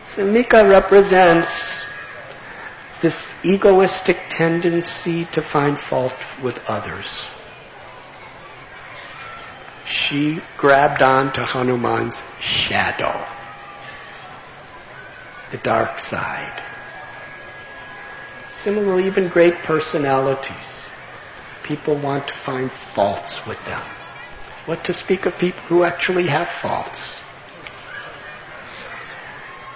Simika represents this egoistic tendency to find fault with others. She grabbed on to Hanuman's shadow, the dark side. Similarly, even great personalities, people want to find faults with them. What to speak of people who actually have faults?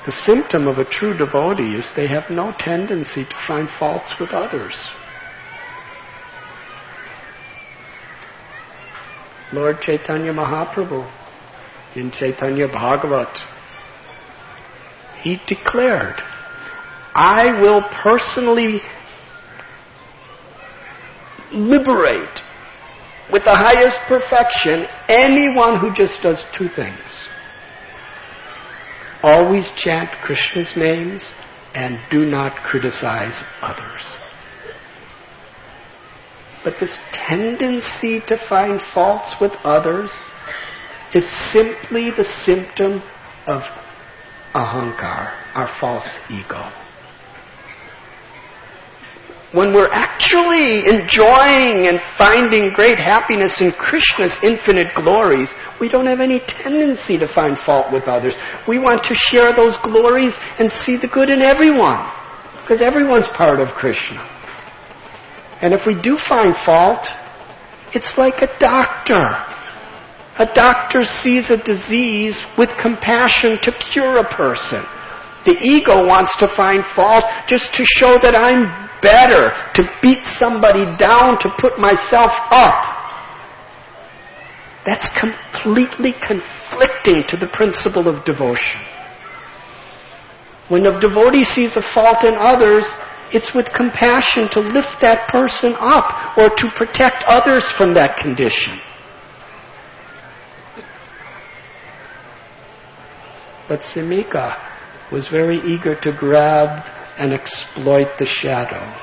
The symptom of a true devotee is they have no tendency to find faults with others. Lord Chaitanya Mahaprabhu, in Chaitanya Bhagavat, he declared, I will personally liberate with the highest perfection anyone who just does two things. Always chant Krishna's names and do not criticize others. But this tendency to find faults with others is simply the symptom of ahankar, our false ego. When we're actually enjoying and finding great happiness in Krishna's infinite glories, we don't have any tendency to find fault with others. We want to share those glories and see the good in everyone, because everyone's part of Krishna. And if we do find fault, it's like a doctor. A doctor sees a disease with compassion to cure a person. The ego wants to find fault just to show that I'm better, to beat somebody down, to put myself up. That's completely conflicting to the principle of devotion. When a devotee sees a fault in others, it's with compassion to lift that person up or to protect others from that condition. But Simika was very eager to grab and exploit the shadow.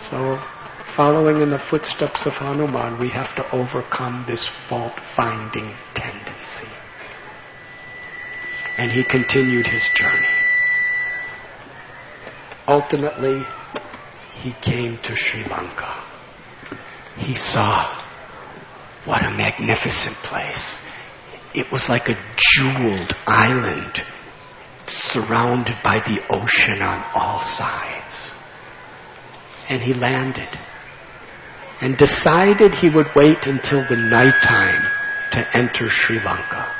So, following in the footsteps of Hanuman, we have to overcome this fault-finding tendency. And he continued his journey. Ultimately, he came to Sri Lanka. He saw what a magnificent place. It was like a jeweled island surrounded by the ocean on all sides. And he landed and decided he would wait until the nighttime to enter Sri Lanka.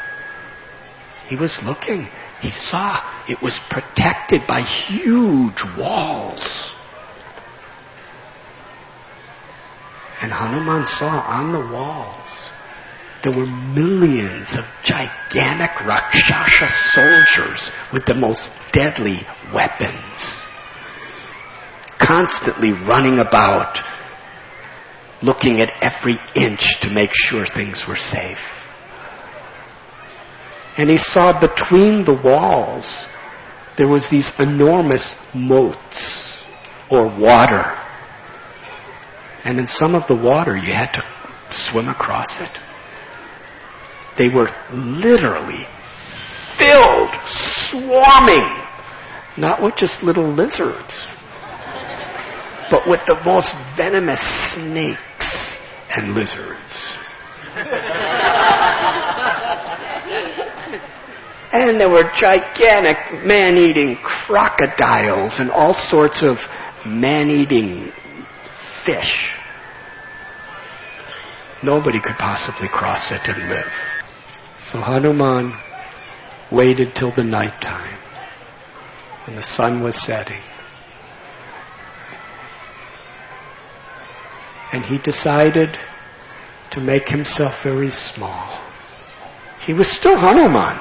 He was looking. He saw it was protected by huge walls. And Hanuman saw on the walls there were millions of gigantic Rakshasa soldiers with the most deadly weapons, constantly running about, looking at every inch to make sure things were safe. And he saw between the walls there was these enormous moats or water. And in some of the water you had to swim across it. They were literally filled, swarming, not with just little lizards, but with the most venomous snakes and lizards. And there were gigantic man-eating crocodiles and all sorts of man-eating fish. Nobody could possibly cross it and live. So Hanuman waited till the nighttime, when the sun was setting. And he decided to make himself very small. He was still Hanuman.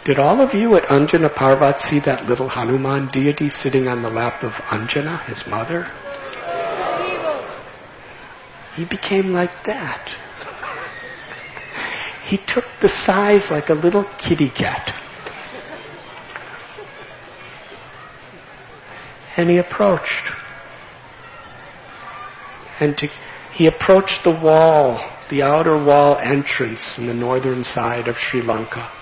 Did all of you at Anjana Parvat see that little Hanuman deity sitting on the lap of Anjana, his mother? He became like that. He took the size like a little kitty cat. And he approached. He approached the wall, the outer wall entrance in the northern side of Sri Lanka.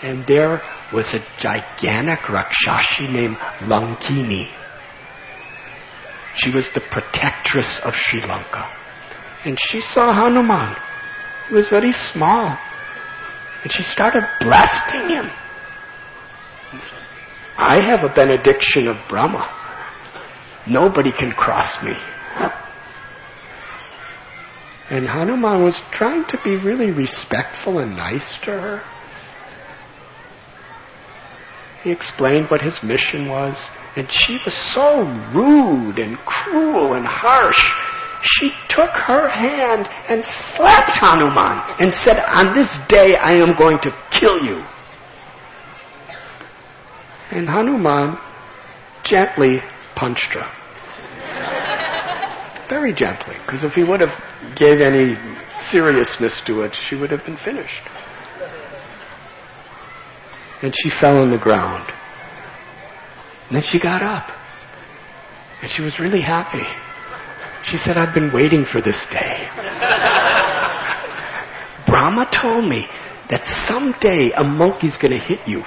And there was a gigantic Rakshasi named Lankini. She was the protectress of Sri Lanka. And she saw Hanuman. He was very small. And she started blasting him. I have a benediction of Brahma. Nobody can cross me. And Hanuman was trying to be really respectful and nice to her. He explained what his mission was, and she was so rude and cruel and harsh. She took her hand and slapped Hanuman and said, "On this day I am going to kill you." And Hanuman gently punched her. Very gently, because if he would have gave any seriousness to it, she would have been finished. And she fell on the ground. And then she got up. And she was really happy. She said, "I've been waiting for this day. Brahma told me that someday a monkey's going to hit you.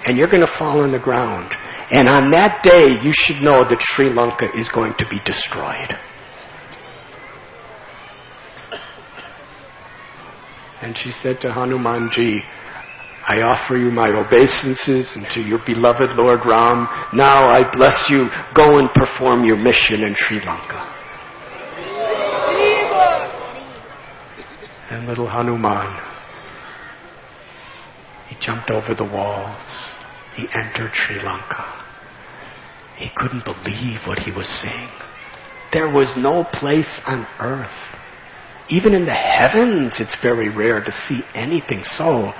And you're going to fall on the ground. And on that day, you should know that Sri Lanka is going to be destroyed." And she said to Hanumanji, "I offer you my obeisances and to your beloved Lord Ram. Now I bless you. Go and perform your mission in Sri Lanka." And little Hanuman, he jumped over the walls. He entered Sri Lanka. He couldn't believe what he was seeing. There was no place on earth. Even in the heavens, it's very rare to see anything so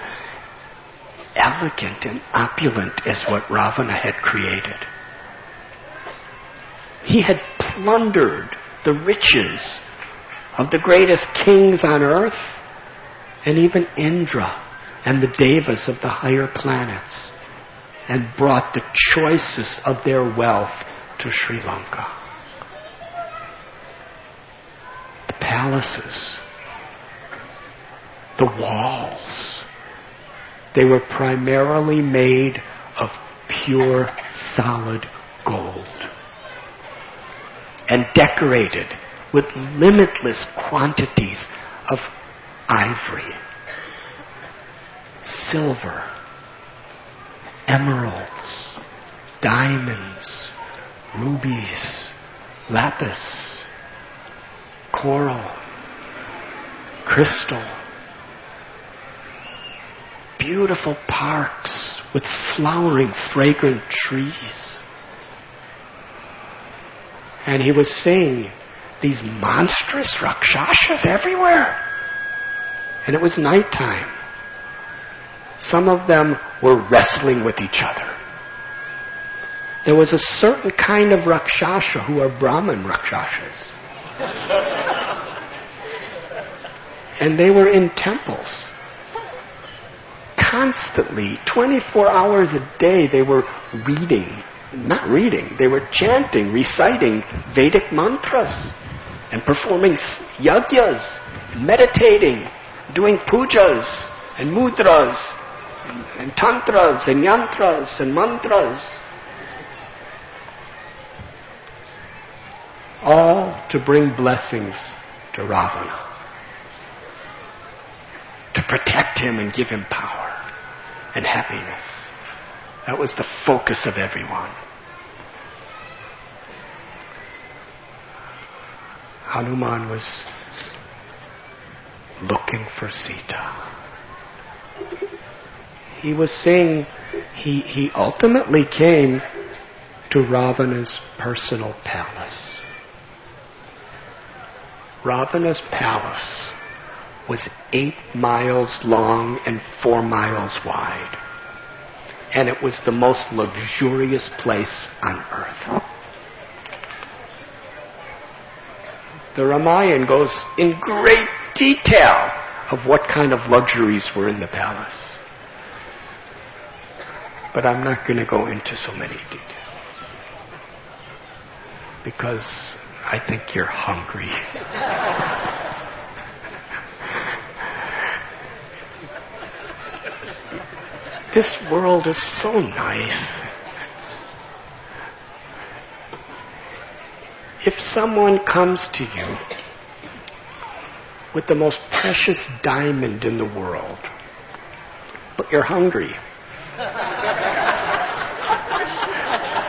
elegant and opulent as what Ravana had created. He had plundered the riches of the greatest kings on earth, and even Indra and the Devas of the higher planets, and brought the choicest of their wealth to Sri Lanka. The palaces, the walls, they were primarily made of pure, solid gold and decorated with limitless quantities of ivory, silver, emeralds, diamonds, rubies, lapis, coral, crystal. beautiful parks with flowering, fragrant trees. And he was seeing these monstrous rakshasas everywhere. And it was nighttime. Some of them were wrestling with each other. There was a certain kind of rakshasa who are Brahman rakshasas. And they were in temples. Constantly, 24 hours a day, they were they were chanting, reciting Vedic mantras and performing yajnas, meditating, doing pujas and mudras and tantras and yantras and mantras. All to bring blessings to Ravana. To protect him and give him power and happiness. That was the focus of everyone. Hanuman was looking for Sita. He was saying he ultimately came to Ravana's personal palace. Ravana's palace was 8 miles long and 4 miles wide. And it was the most luxurious place on earth. The Ramayana goes in great detail of what kind of luxuries were in the palace. But I'm not going to go into so many details. Because I think you're hungry. This world is so nice. If someone comes to you with the most precious diamond in the world, but you're hungry,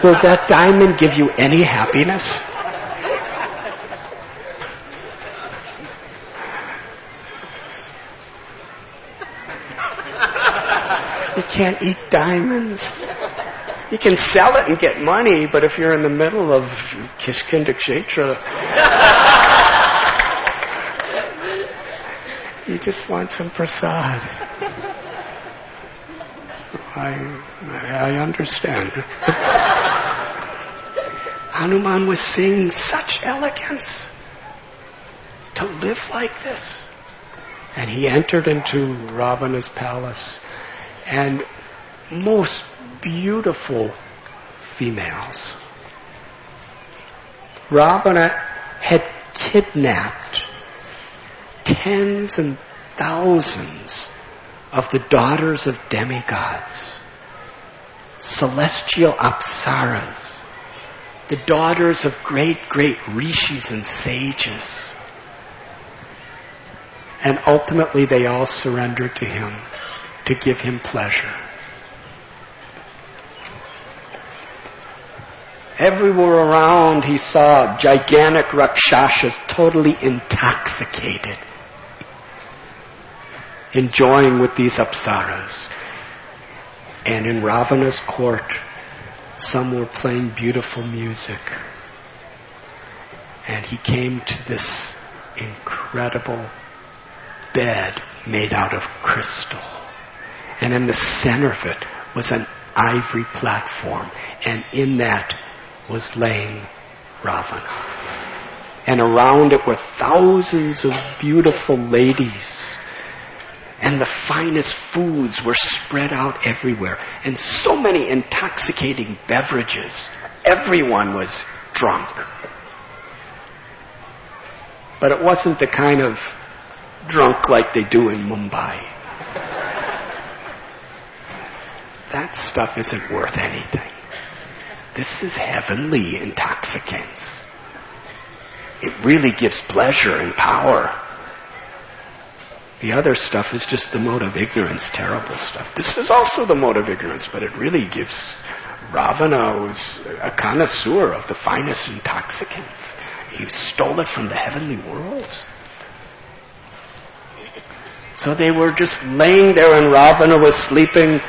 will that diamond give you any happiness? You can't eat diamonds. You can sell it and get money, but if you're in the middle of Kishkinda Kshetra, you just want some prasad. So I understand. Hanuman was seeing such elegance to live like this. And he entered into Ravana's palace, and most beautiful females. Ravana had kidnapped tens and thousands of the daughters of demigods, celestial apsaras, the daughters of great rishis and sages. And ultimately they all surrendered to him to give him pleasure. Everywhere around he saw gigantic rakshasas totally intoxicated, enjoying with these apsaras. And in Ravana's court, some were playing beautiful music. And he came to this incredible bed made out of crystal. And in the center of it was an ivory platform. And in that was laying Ravana. And around it were thousands of beautiful ladies. And the finest foods were spread out everywhere. And so many intoxicating beverages. Everyone was drunk. But it wasn't the kind of drunk like they do in Mumbai. That stuff isn't worth anything. This is heavenly intoxicants. It really gives pleasure and power. The other stuff is just the mode of ignorance, terrible stuff. This is also the mode of ignorance, but it really gives... Ravana was a connoisseur of the finest intoxicants. He stole it from the heavenly worlds. So they were just laying there and Ravana was sleeping.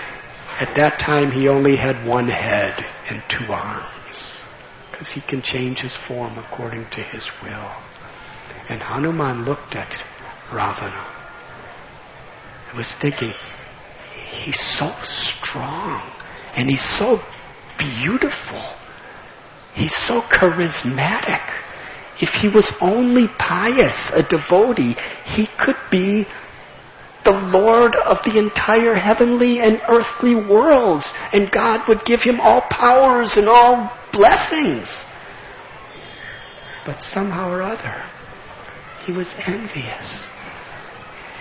At that time he only had one head and two arms, because he can change his form according to his will. And Hanuman looked at Ravana and was thinking, he's so strong and he's so beautiful. He's so charismatic. If he was only pious, a devotee, he could be the Lord of the entire heavenly and earthly worlds, and God would give him all powers and all blessings. But somehow or other, he was envious.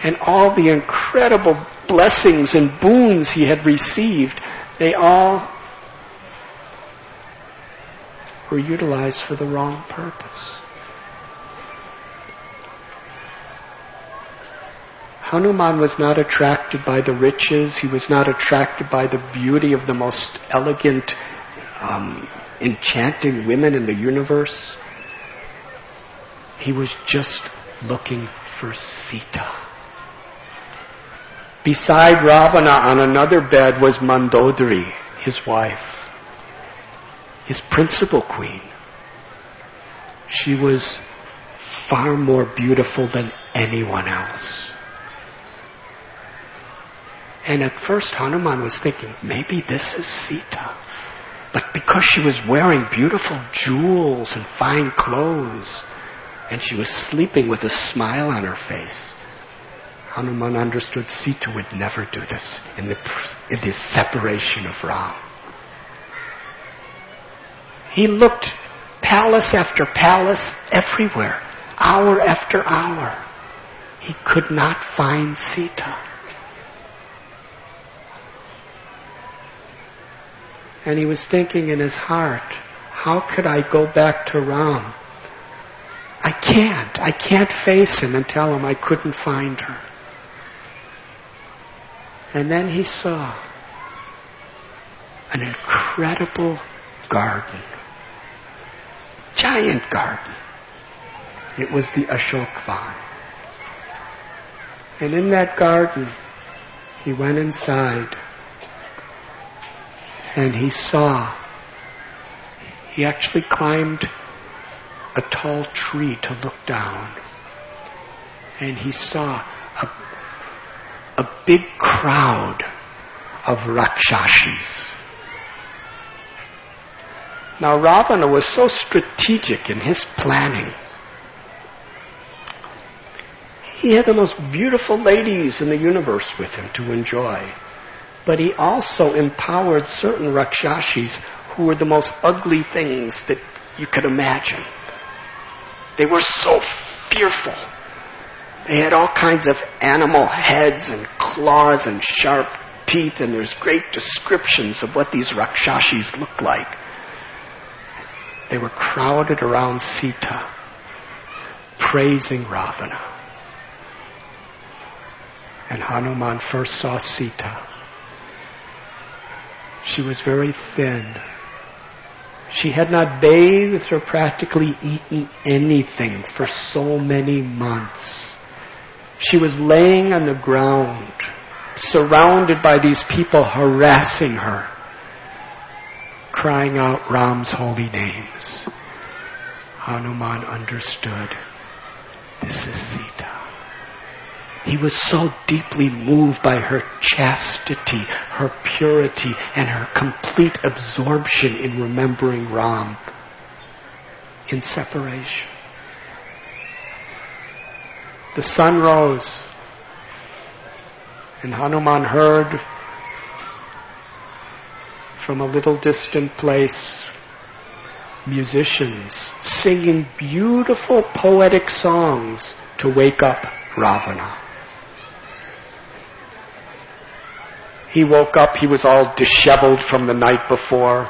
And all the incredible blessings and boons he had received, they all were utilized for the wrong purpose. Hanuman was not attracted by the riches. He was not attracted by the beauty of the most elegant, enchanting women in the universe. He was just looking for Sita. Beside Ravana on another bed was Mandodari, his wife, his principal queen. She was far more beautiful than anyone else. And at first Hanuman was thinking, maybe this is Sita. But because she was wearing beautiful jewels and fine clothes, and she was sleeping with a smile on her face, Hanuman understood Sita would never do this in the separation of Ram. He looked palace after palace everywhere, hour after hour. He could not find Sita. And he was thinking in his heart, how could I go back to Ram? I can't face him and tell him I couldn't find her. And then he saw an incredible garden. Giant garden. It was the Ashokvan. And in that garden, he went inside. And he actually climbed a tall tree to look down. And he saw a big crowd of Rakshashis. Now Ravana was so strategic in his planning. He had the most beautiful ladies in the universe with him to enjoy. But he also empowered certain Rakshashis who were the most ugly things that you could imagine. They were so fearful. They had all kinds of animal heads and claws and sharp teeth, and there's great descriptions of what these Rakshashis looked like. They were crowded around Sita, praising Ravana. And Hanuman first saw Sita. She was very thin. She had not bathed or practically eaten anything for so many months. She was laying on the ground, surrounded by these people harassing her, crying out Ram's holy names. Hanuman understood, this is Sita. He was so deeply moved by her chastity, her purity, and her complete absorption in remembering Ram in separation. The sun rose, and Hanuman heard from a little distant place musicians singing beautiful poetic songs to wake up Ravana. He woke up, he was all disheveled from the night before.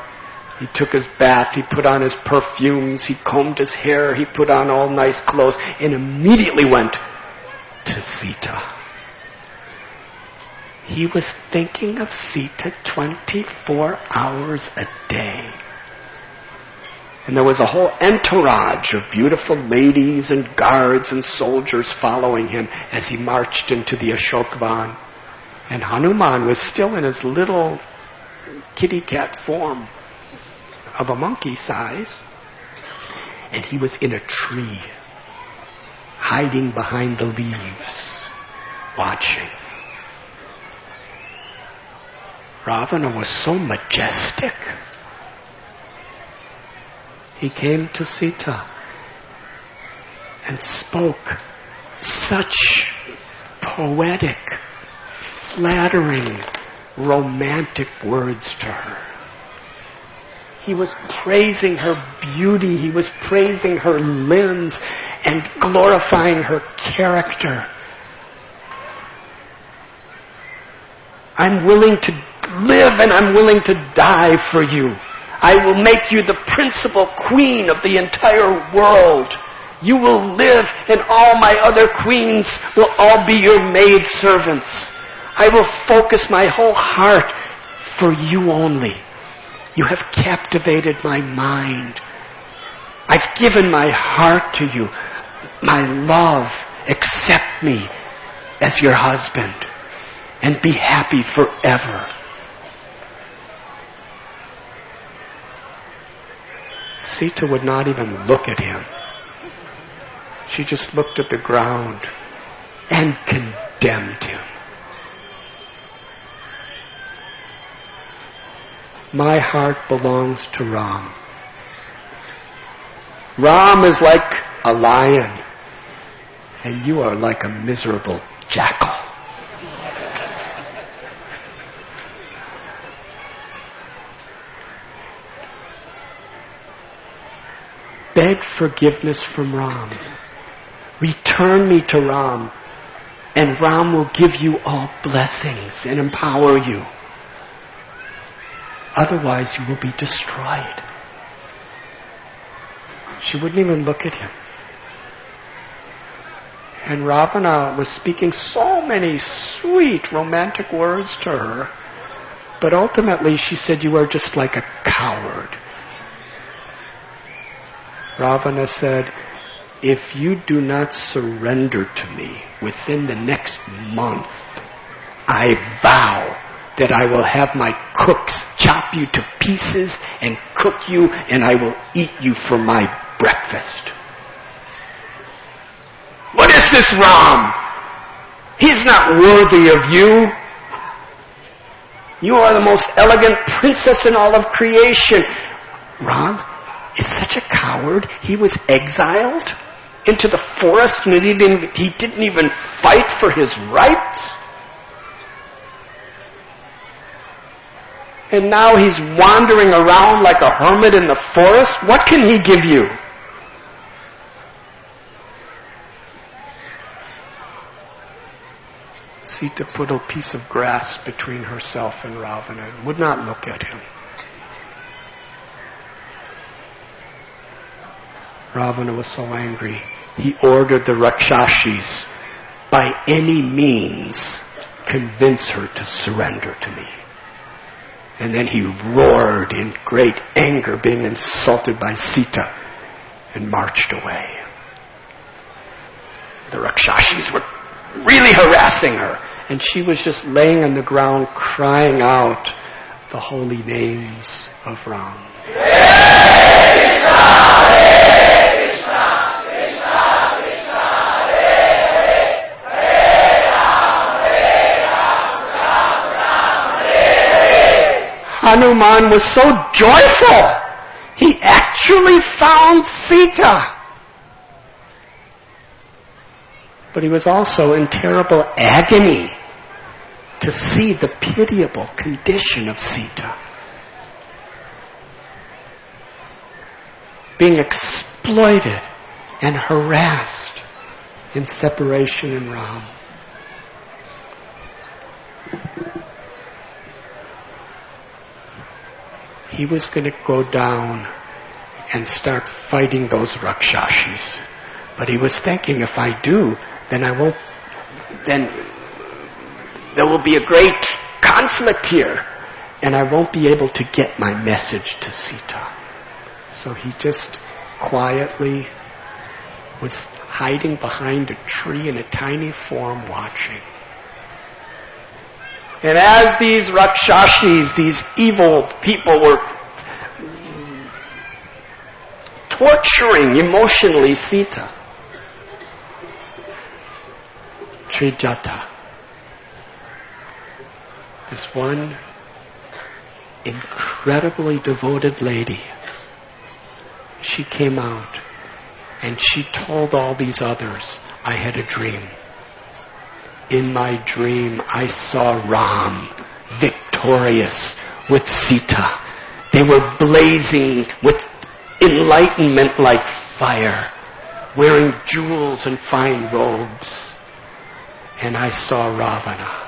He took his bath, he put on his perfumes, he combed his hair, he put on all nice clothes, and immediately went to Sita. He was thinking of Sita 24 hours a day. And there was a whole entourage of beautiful ladies and guards and soldiers following him as he marched into the Ashokvan. And Hanuman was still in his little kitty cat form of a monkey size. And he was in a tree, hiding behind the leaves, watching. Ravana was so majestic. He came to Sita and spoke such poetic, flattering, romantic words to her. He was praising her beauty. He was praising her limbs and glorifying her character. I'm willing to live and I'm willing to die for you. I will make you the principal queen of the entire world. You will live and all my other queens will all be your maidservants. I will focus my whole heart for you only. You have captivated my mind. I've given my heart to you. My love, accept me as your husband and be happy forever. Sita would not even look at him. She just looked at the ground and condemned him. My heart belongs to Ram. Ram is like a lion, and you are like a miserable jackal. Beg forgiveness from Ram. Return me to Ram, and Ram will give you all blessings and empower you. Otherwise, you will be destroyed. She wouldn't even look at him. And Ravana was speaking so many sweet, romantic words to her, but ultimately she said, you are just like a coward. Ravana said, if you do not surrender to me within the next month, I vow that I will have my cooks chop you to pieces and cook you, and I will eat you for my breakfast. What is this Ram? He's not worthy of you. You are the most elegant princess in all of creation. Ram is such a coward. He was exiled into the forest and he didn't even fight for his rights. And now he's wandering around like a hermit in the forest. What can he give you? Sita put a piece of grass between herself and Ravana and would not look at him. Ravana was so angry. He ordered the Rakshashis, by any means, convince her to surrender to me. And then he roared in great anger, being insulted by Sita, and marched away. The Rakshashis were really harassing her, and she was just laying on the ground crying out the holy names of Ram. Hare Krishna, Hare Krishna, Krishna Krishna, Hare Hare, Hare Ram, Ram Ram, Hare Hare. Hanuman was so joyful. He actually found Sita. But he was also in terrible agony to see the pitiable condition of Sita. Being exploited and harassed in separation in Ram. He was going to go down and start fighting those Rakshashis. But he was thinking, if I do, then there will be a great conflict here, and I won't be able to get my message to Sita. So he just quietly was hiding behind a tree in a tiny form watching. And as these Rakshashis, these evil people, were torturing emotionally Sita, Trijata, this one incredibly devoted lady, she came out and she told all these others, I had a dream. In my dream, I saw Ram victorious with Sita. They were blazing with enlightenment like fire, wearing jewels and fine robes. And I saw Ravana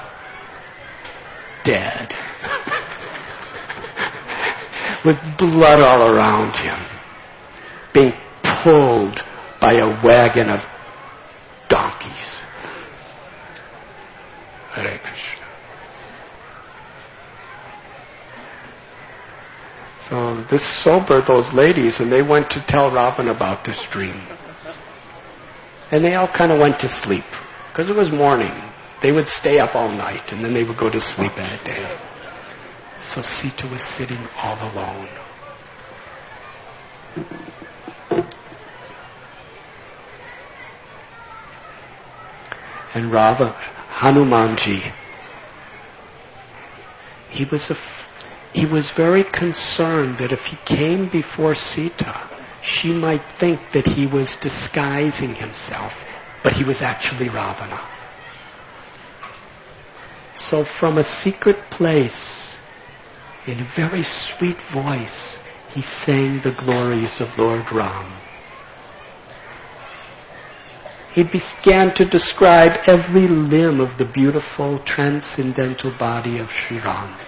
dead, with blood all around him, being pulled by a wagon of donkeys. Hare Krishna. So this sobered those ladies, and they went to tell Ravana about this dream. And they all kind of went to sleep, because it was morning. They would stay up all night, and then they would go to sleep at day. So Sita was sitting all alone. And Hanumanji, he was very concerned that if he came before Sita, she might think that he was disguising himself, but he was actually Ravana. So from a secret place, in a very sweet voice, he sang the glories of Lord Ram. He began to describe every limb of the beautiful transcendental body of Sri Ram.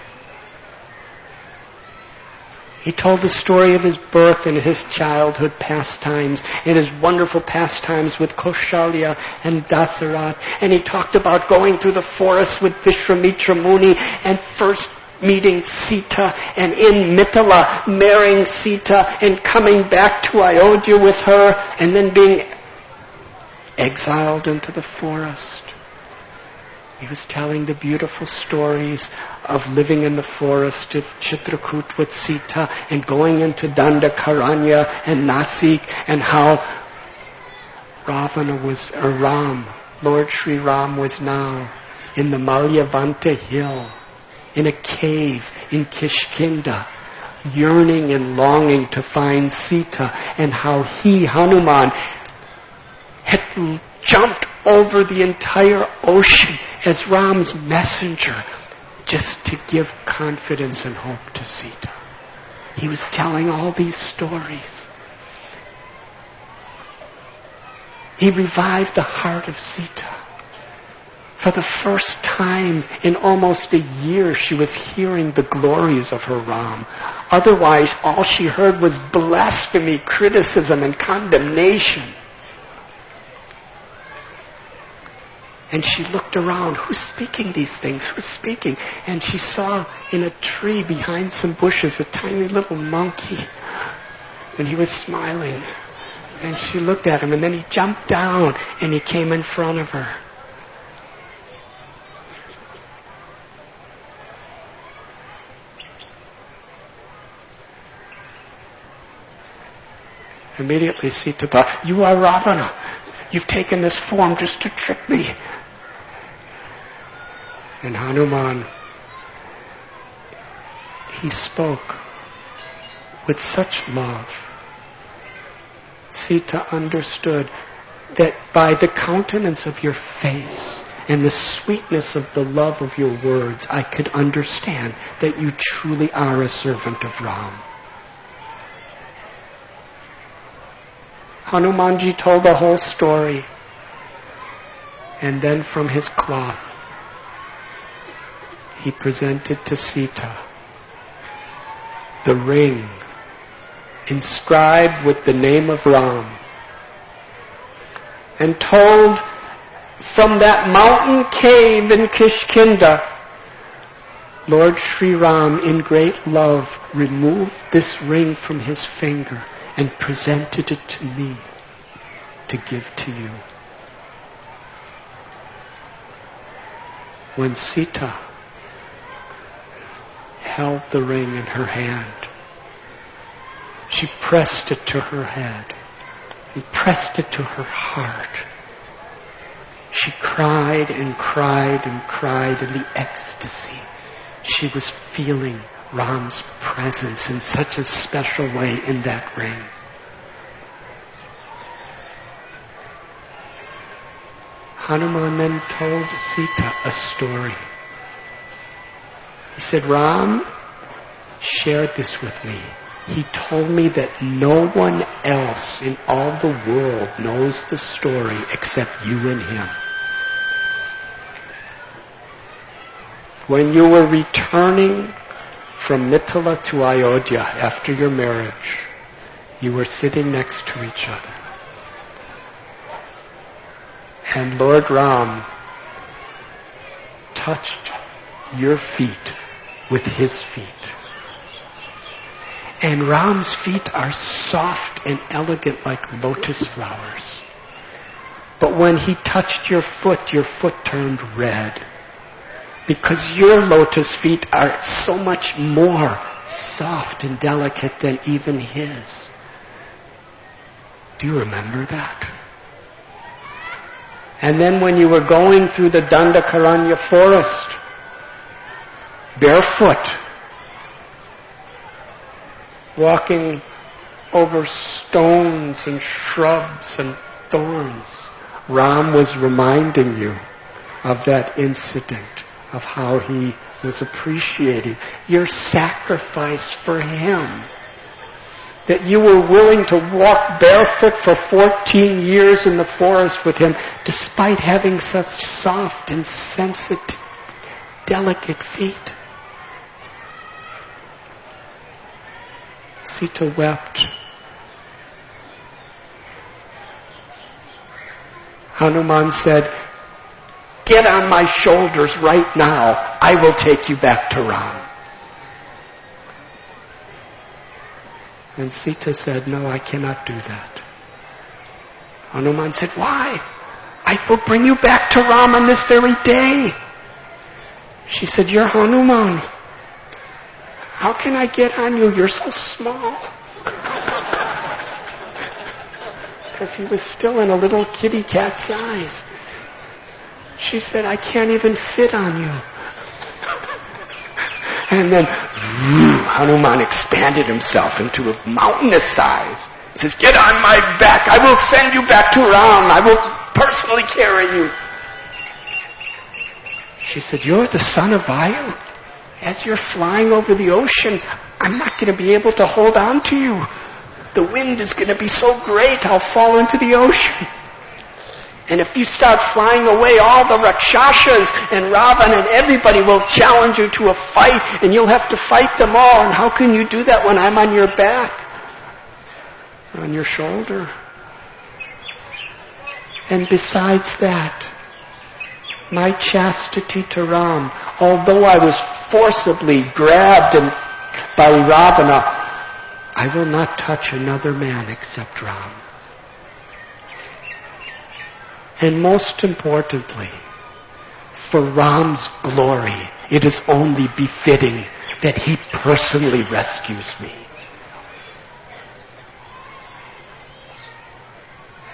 He told the story of his birth and his childhood pastimes and his wonderful pastimes with Kaushalya and Dasarat. And he talked about going through the forest with Vishwamitra Muni and first meeting Sita, and in Mithila marrying Sita and coming back to Ayodhya with her, and then being exiled into the forest. He was telling the beautiful stories of living in the forest of Chitrakoot with Sita and going into Dandakaranya and Nasik, and how Ram, Lord Sri Ram, was now in the Malyavanta hill, in a cave in Kishkinda, yearning and longing to find Sita, and how he, Hanuman, had jumped over the entire ocean as Ram's messenger just to give confidence and hope to Sita. He was telling all these stories. He revived the heart of Sita. For the first time in almost a year, she was hearing the glories of her Ram. Otherwise, all she heard was blasphemy, criticism, and condemnation. And she looked around. Who's speaking these things? Who's speaking? And she saw in a tree behind some bushes a tiny little monkey. And he was smiling. And she looked at him, and then he jumped down and he came in front of her. Immediately Sita thought, you are Ravana. You've taken this form just to trick me. And Hanuman, he spoke with such love. Sita understood that by the countenance of your face and the sweetness of the love of your words, I could understand that you truly are a servant of Ram. Hanumanji told the whole story. And then from his cloth, he presented to Sita the ring inscribed with the name of Ram, and told, from that mountain cave in Kishkinda, Lord Sri Ram, in great love, removed this ring from his finger and presented it to me to give to you. When Sita held the ring in her hand, she pressed it to her head and pressed it to her heart. She cried and cried and cried in the ecstasy. She was feeling Ram's presence in such a special way in that ring. Hanuman then told Sita a story. He said, Ram shared this with me. He told me that no one else in all the world knows the story except you and him. When you were returning from Mithila to Ayodhya after your marriage, you were sitting next to each other. And Lord Ram touched your feet with his feet. And Ram's feet are soft and elegant like lotus flowers. But when he touched your foot turned red. Because your lotus feet are so much more soft and delicate than even his. Do you remember that? And then when you were going through the Dandakaranya forest, barefoot, walking over stones and shrubs and thorns, Ram was reminding you of that incident, of how he was appreciating your sacrifice for him. That you were willing to walk barefoot for 14 years in the forest with him, despite having such soft and sensitive, delicate feet. Sita wept. Hanuman said, get on my shoulders right now. I will take you back to Ram. And Sita said, no, I cannot do that. Hanuman said, why? I will bring you back to Ram on this very day. She said, you're Hanuman. How can I get on you? You're so small. Because he was still in a little kitty cat size. She said, I can't even fit on you. And then Hanuman expanded himself into a mountainous size. He says, get on my back. I will send you back to Ram. I will personally carry you. She said, you're the son of Vayu. As you're flying over the ocean, I'm not going to be able to hold on to you. The wind is going to be so great, I'll fall into the ocean. And if you start flying away, all the Rakshasas and Ravan and everybody will challenge you to a fight, and you'll have to fight them all. And how can you do that when I'm on your back? On your shoulder? And besides that, my chastity to Ram, although I was forcibly grabbed by Ravana, I will not touch another man except Ram. And most importantly, for Ram's glory, it is only befitting that he personally rescues me.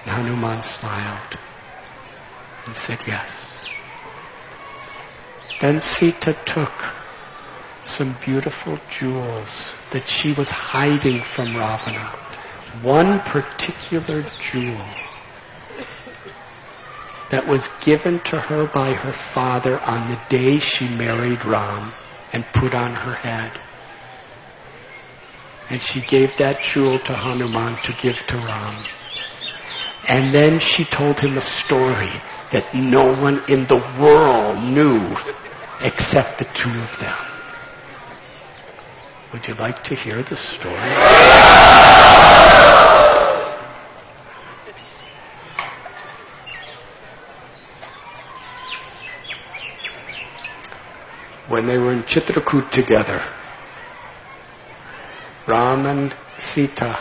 And Hanuman smiled and said yes. Then Sita took some beautiful jewels that she was hiding from Ravana. One particular jewel that was given to her by her father on the day she married Ram and put on her head. And she gave that jewel to Hanuman to give to Ram. And then she told him a story that no one in the world knew except the two of them. Would you like to hear the story? when they were in Chitrakoot together. Ram and Sita.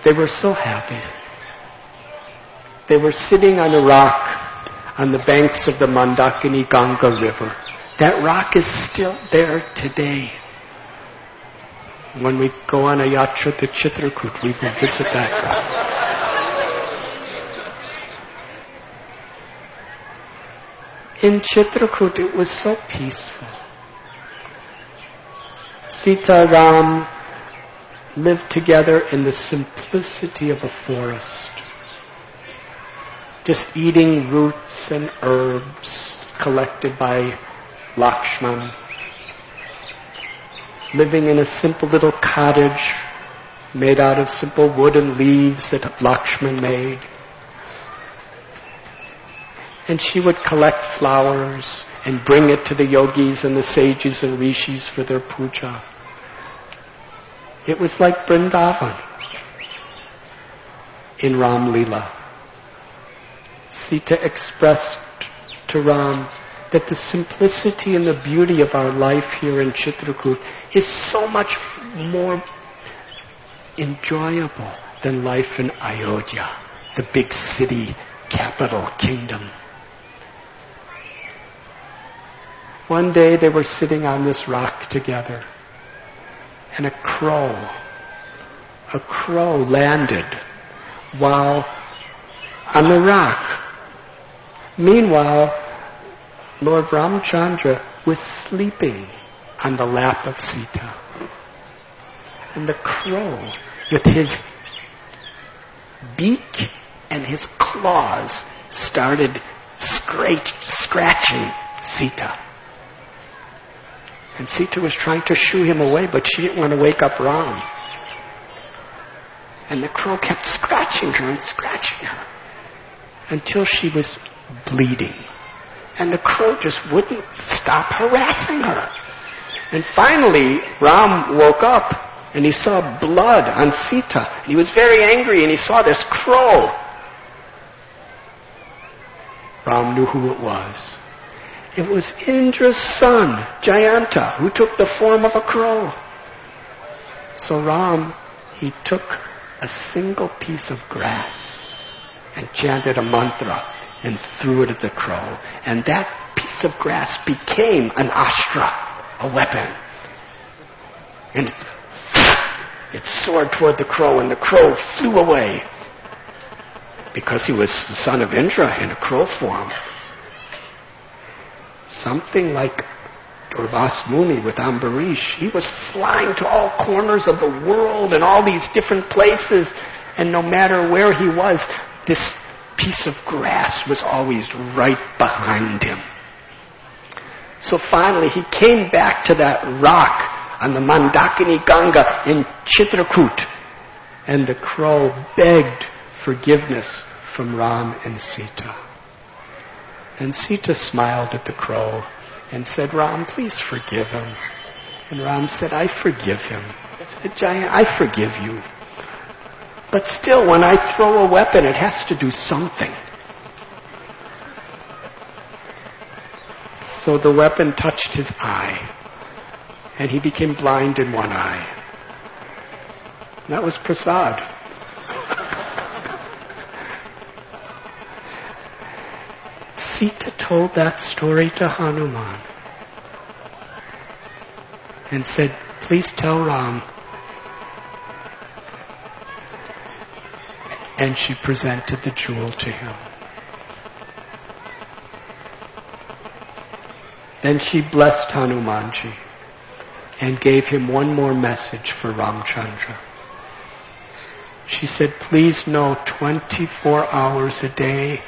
They were so happy. They were sitting on a rock on the banks of the Mandakini Ganga River. That rock is still there today. When we go on a yatra to Chitrakoot, we will visit that rock. In Chitrakoot, it was so peaceful. Sita Ram lived together in the simplicity of a forest, just eating roots and herbs collected by Lakshman, living in a simple little cottage made out of simple wood and leaves that Lakshman made. And she would collect flowers and bring it to the yogis and the sages and rishis for their puja. It was like Vrindavan in Ram Leela. Sita expressed to Ram that the simplicity and the beauty of our life here in Chitrakoot is so much more enjoyable than life in Ayodhya, the big city, capital, kingdom. One day they were sitting on this rock together, and a crow landed while on the rock. Meanwhile, Lord Ramchandra was sleeping on the lap of Sita. And the crow, with his beak and his claws, started scratching Sita. And Sita was trying to shoo him away, but she didn't want to wake up Ram. And the crow kept scratching her until she was bleeding. And the crow just wouldn't stop harassing her. And finally, Ram woke up and he saw blood on Sita. He was very angry and he saw this crow. Ram knew who it was. It was Indra's son, Jayanta, who took the form of a crow. So Ram, he took a single piece of grass and chanted a mantra and threw it at the crow. And that piece of grass became an astra, a weapon. And it soared toward the crow, and the crow flew away. Because he was the son of Indra in a crow form. Something like Durvas Muni with Ambarish. He was flying to all corners of the world and all these different places. And no matter where he was, this piece of grass was always right behind him. So finally he came back to that rock on the Mandakini Ganga in Chitrakoot. And the crow begged forgiveness from Ram and Sita. And Sita smiled at the crow and said, Ram, please forgive him. And Ram said, I forgive him. He said, Jaya, I forgive you. But still, when I throw a weapon, it has to do something. So the weapon touched his eye, and he became blind in one eye. And that was prasad. Sita told that story to Hanuman and said, please tell Ram. And she presented the jewel to him. Then she blessed Hanumanji and gave him one more message for Ramchandra. She said, please know 24 hours a day,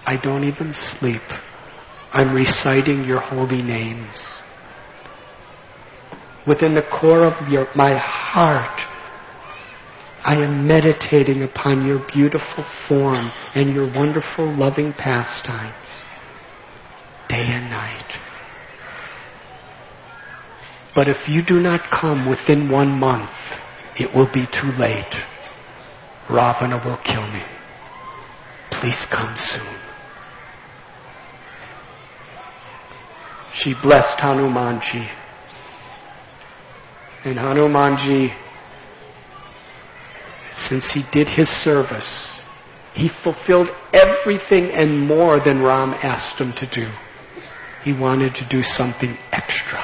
I don't even sleep. I'm reciting your holy names. Within the core of my heart, I am meditating upon your beautiful form and your wonderful loving pastimes, day and night. But if you do not come within 1 month, it will be too late. Ravana will kill me. Please come soon. She blessed Hanumanji. And Hanumanji, since he did his service, he fulfilled everything and more than Ram asked him to do. He wanted to do something extra.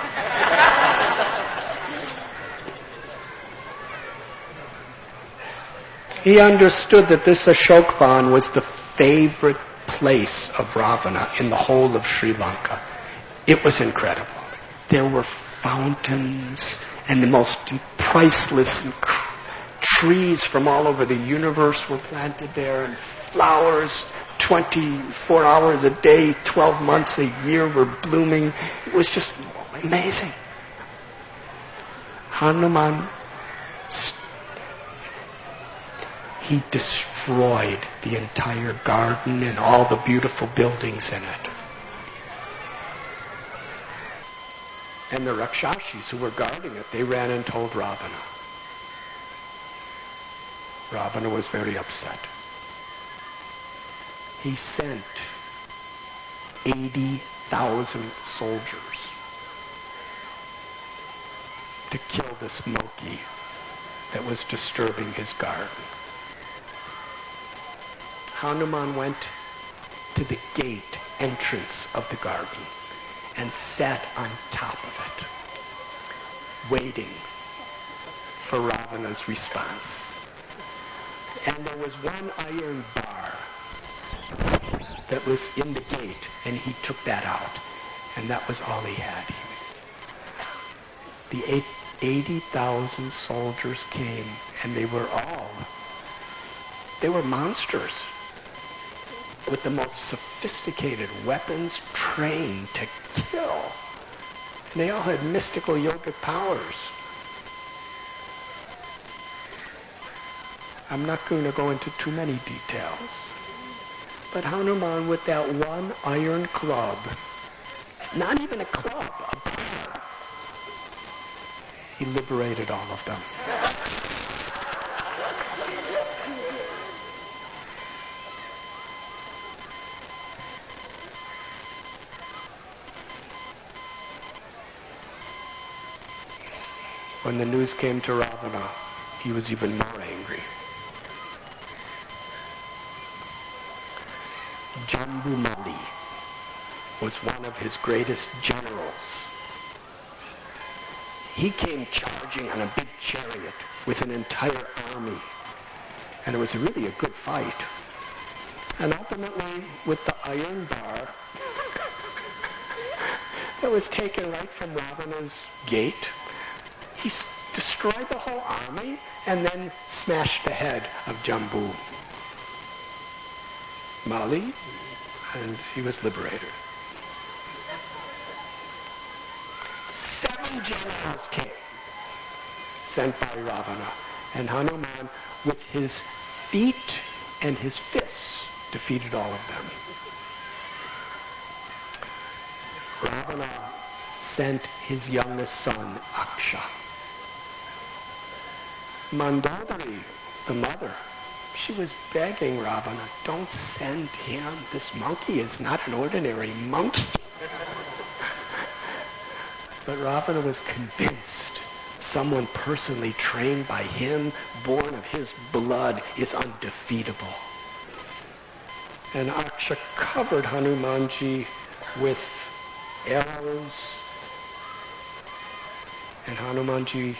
He understood that this Ashokvan was the favorite place of Ravana in the whole of Sri Lanka. It was incredible. There were fountains and the most priceless trees from all over the universe were planted there, and flowers 24 hours a day, 12 months a year were blooming. It was just amazing. Hanuman, he destroyed the entire garden and all the beautiful buildings in it. And the Rakshashis who were guarding it, they ran and told Ravana. Ravana was very upset. He sent 80,000 soldiers to kill this monkey that was disturbing his garden. Hanuman went to the gate entrance of the garden and sat on top of it, waiting for Ravana's response. And there was one iron bar that was in the gate, and he took that out, and that was all he had. The 80,000 soldiers came, and they were monsters with the most sophisticated weapons, trained to kill. And they all had mystical yogic powers. I'm not going to go into too many details. But Hanuman, with that one iron club, not even a club, a bar, he liberated all of them. When the news came to Ravana, he was even more angry. Jambumali was one of his greatest generals. He came charging on a big chariot with an entire army, and it was really a good fight. And ultimately, with the iron bar that was taken right from Ravana's gate, he destroyed the whole army and then smashed the head of Jambu Mali, and he was liberated. 7 generals came, sent by Ravana, and Hanuman, with his feet and his fists, defeated all of them. Ravana sent his youngest son, Aksha. Mandodari, the mother, she was begging Ravana, don't send him. This monkey is not an ordinary monkey. But Ravana was convinced someone personally trained by him, born of his blood, is undefeatable. And Aksha covered Hanumanji with arrows, and Hanumanji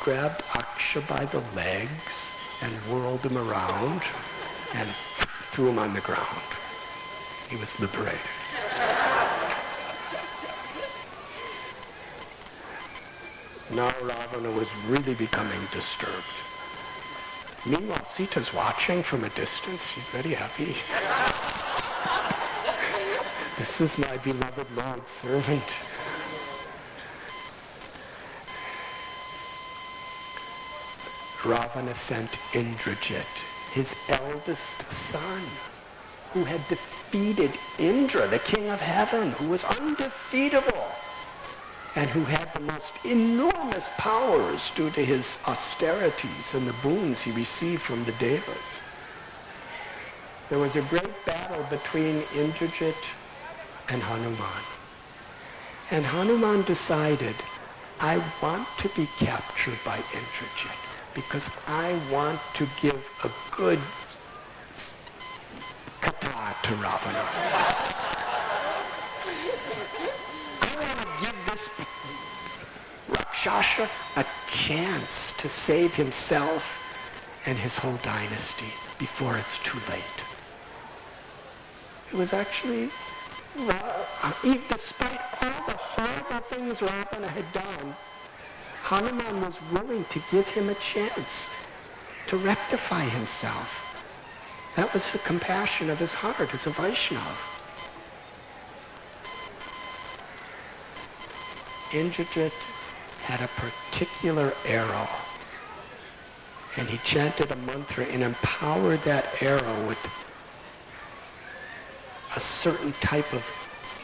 grabbed Aksha by the legs and whirled him around and threw him on the ground. He was liberated. Now Ravana was really becoming disturbed. Meanwhile, Sita's watching from a distance. She's very happy. This is my beloved Lord's servant. Ravana sent Indrajit, his eldest son, who had defeated Indra, the king of heaven, who was undefeatable, and who had the most enormous powers due to his austerities and the boons he received from the Devas. There was a great battle between Indrajit and Hanuman. And Hanuman decided, I want to be captured by Indrajit because I want to give a good kata to Ravana. I want to give this Rakshasa a chance to save himself and his whole dynasty before it's too late. It was actually, despite all the horrible things Ravana had done, Hanuman was willing to give him a chance to rectify himself. That was the compassion of his heart as a Vaishnava. Indrajit had a particular arrow, and he chanted a mantra and empowered that arrow with a certain type of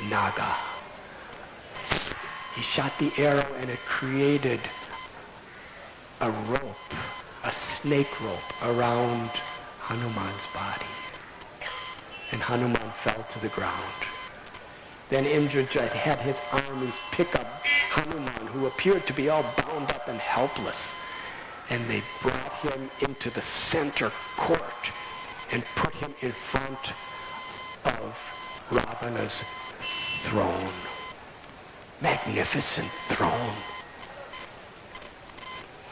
naga. He shot the arrow and it created a rope, a snake rope around Hanuman's body. And Hanuman fell to the ground. Then Indrajit had his armies pick up Hanuman, who appeared to be all bound up and helpless. And they brought him into the center court and put him in front of Ravana's throne. Magnificent throne.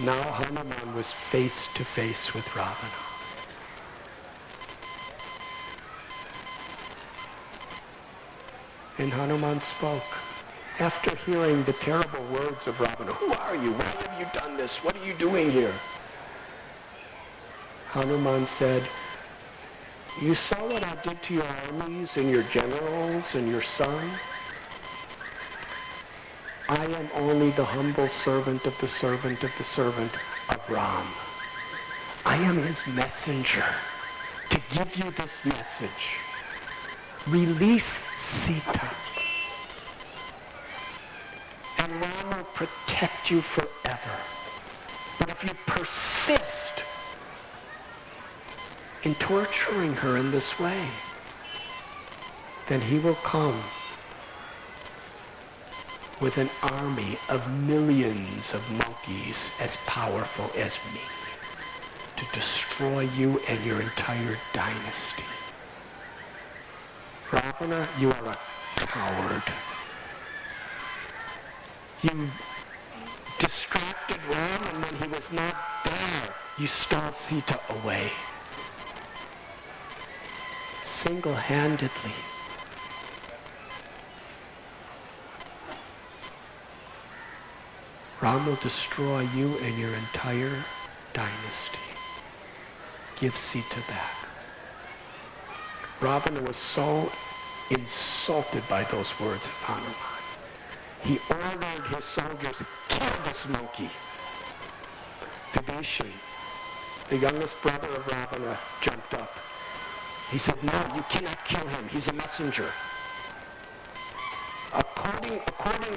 Now Hanuman was face to face with Ravana. And Hanuman spoke. After hearing the terrible words of Ravana, who are you? Why have you done this? What are you doing here? Hanuman said, you saw what I did to your armies and your generals and your son? I am only the humble servant of the servant of the servant of Ram. I am his messenger to give you this message. Release Sita. And Ram will protect you forever. But if you persist in torturing her in this way, then he will come with an army of millions of monkeys as powerful as me to destroy you and your entire dynasty. Ravana, you are a coward. You distracted Ram, and when he was not there, you stole Sita away. Single-handedly. Ram will destroy you and your entire dynasty. Give Sita back. Ravana was so insulted by those words of Hanuman. He ordered his soldiers, kill this monkey. Vibhishan, the youngest brother of Ravana, jumped up. He said, no, you cannot kill him. He's a messenger. According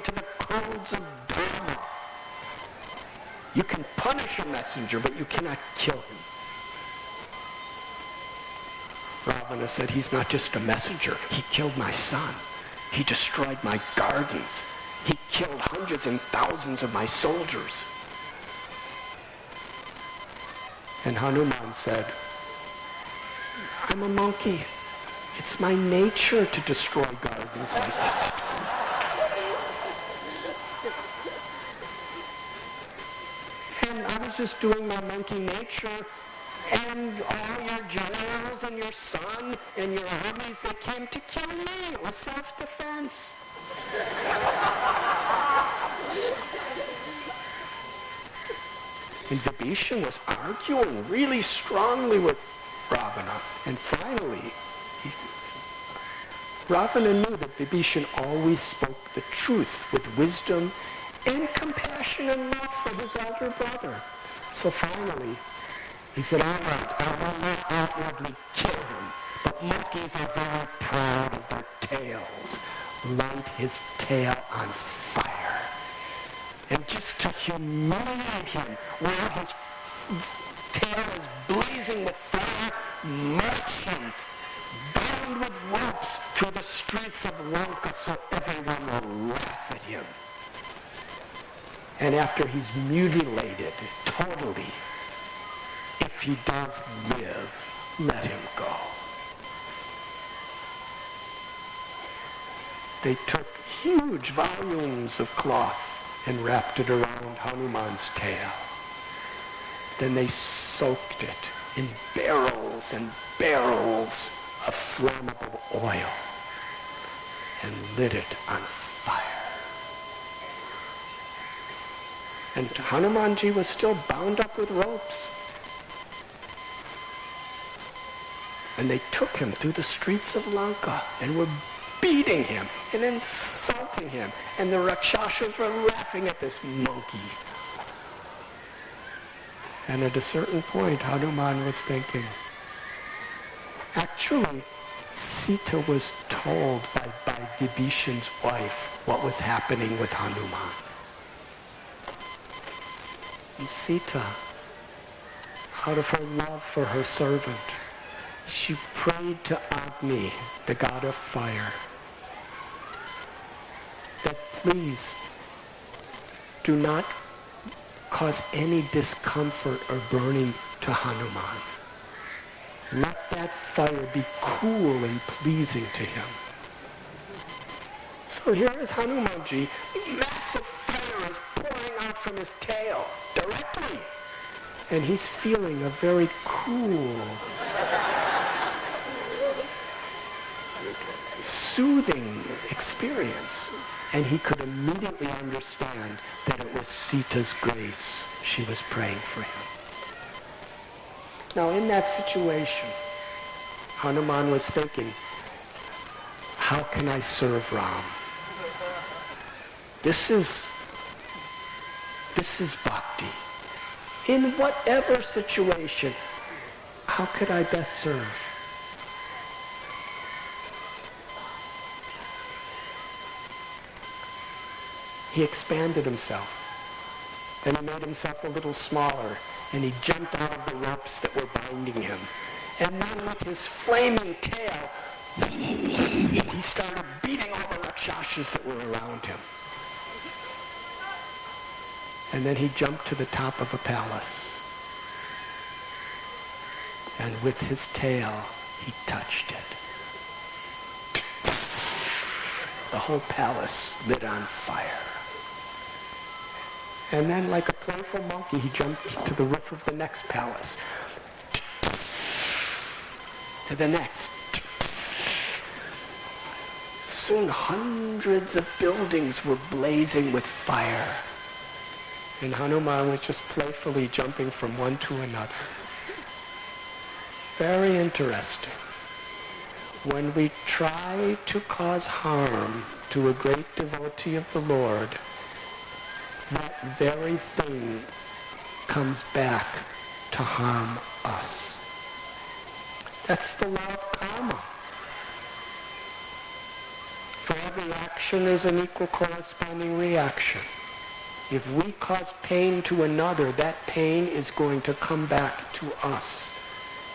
to the codes of Dharma, you can punish a messenger, but you cannot kill him. Ravana said, he's not just a messenger. He killed my son. He destroyed my gardens. He killed hundreds and thousands of my soldiers. And Hanuman said, I'm a monkey. It's my nature to destroy gardens like this. And I was just doing my monkey nature, and all your generals and your son and your armies, they came to kill me. It was self-defense. And Vibhishan was arguing really strongly with Ravana. And finally, Ravana knew that Vibhishan always spoke the truth with wisdom and compassion and love for his elder brother. So finally, he said, all right, I will not outwardly kill him, but monkeys are very proud of their tails. Light his tail on fire. And just to humiliate him, while his tail is blazing with fire, march him bound with ropes through the streets of Lanka so everyone will laugh at him. And after he's mutilated totally, if he does live, let him go. They took huge volumes of cloth and wrapped it around Hanuman's tail. Then they soaked it in barrels and barrels of flammable oil and lit it on fire. And Hanumanji was still bound up with ropes. And they took him through the streets of Lanka and were beating him and insulting him. And the Rakshasas were laughing at this monkey. And at a certain point, Hanuman was thinking, actually, Sita was told by Vibhishan's wife what was happening with Hanuman. And Sita, out of her love for her servant, she prayed to Agni, the god of fire, that please do not cause any discomfort or burning to Hanuman. Let that fire be cool and pleasing to him. So here is Hanumanji, massive fire is pouring out from his tail directly. And he's feeling a very cool, soothing experience. And he could immediately understand that it was Sita's grace she was praying for him. Now in that situation, Hanuman was thinking, how can I serve Ram? This is bhakti. In whatever situation, how could I best serve? He expanded himself, and he made himself a little smaller, and he jumped out of the ropes that were binding him. And then with his flaming tail, he started beating all the Rakshasas that were around him. And then he jumped to the top of a palace. And with his tail, he touched it. The whole palace lit on fire. And then, like a playful monkey, he jumped to the roof of the next palace. To the next. Soon hundreds of buildings were blazing with fire. And Hanuman was just playfully jumping from one to another. Very interesting. When we try to cause harm to a great devotee of the Lord, that very thing comes back to harm us. That's the law of karma. For every action there's an equal corresponding reaction. If we cause pain to another, that pain is going to come back to us.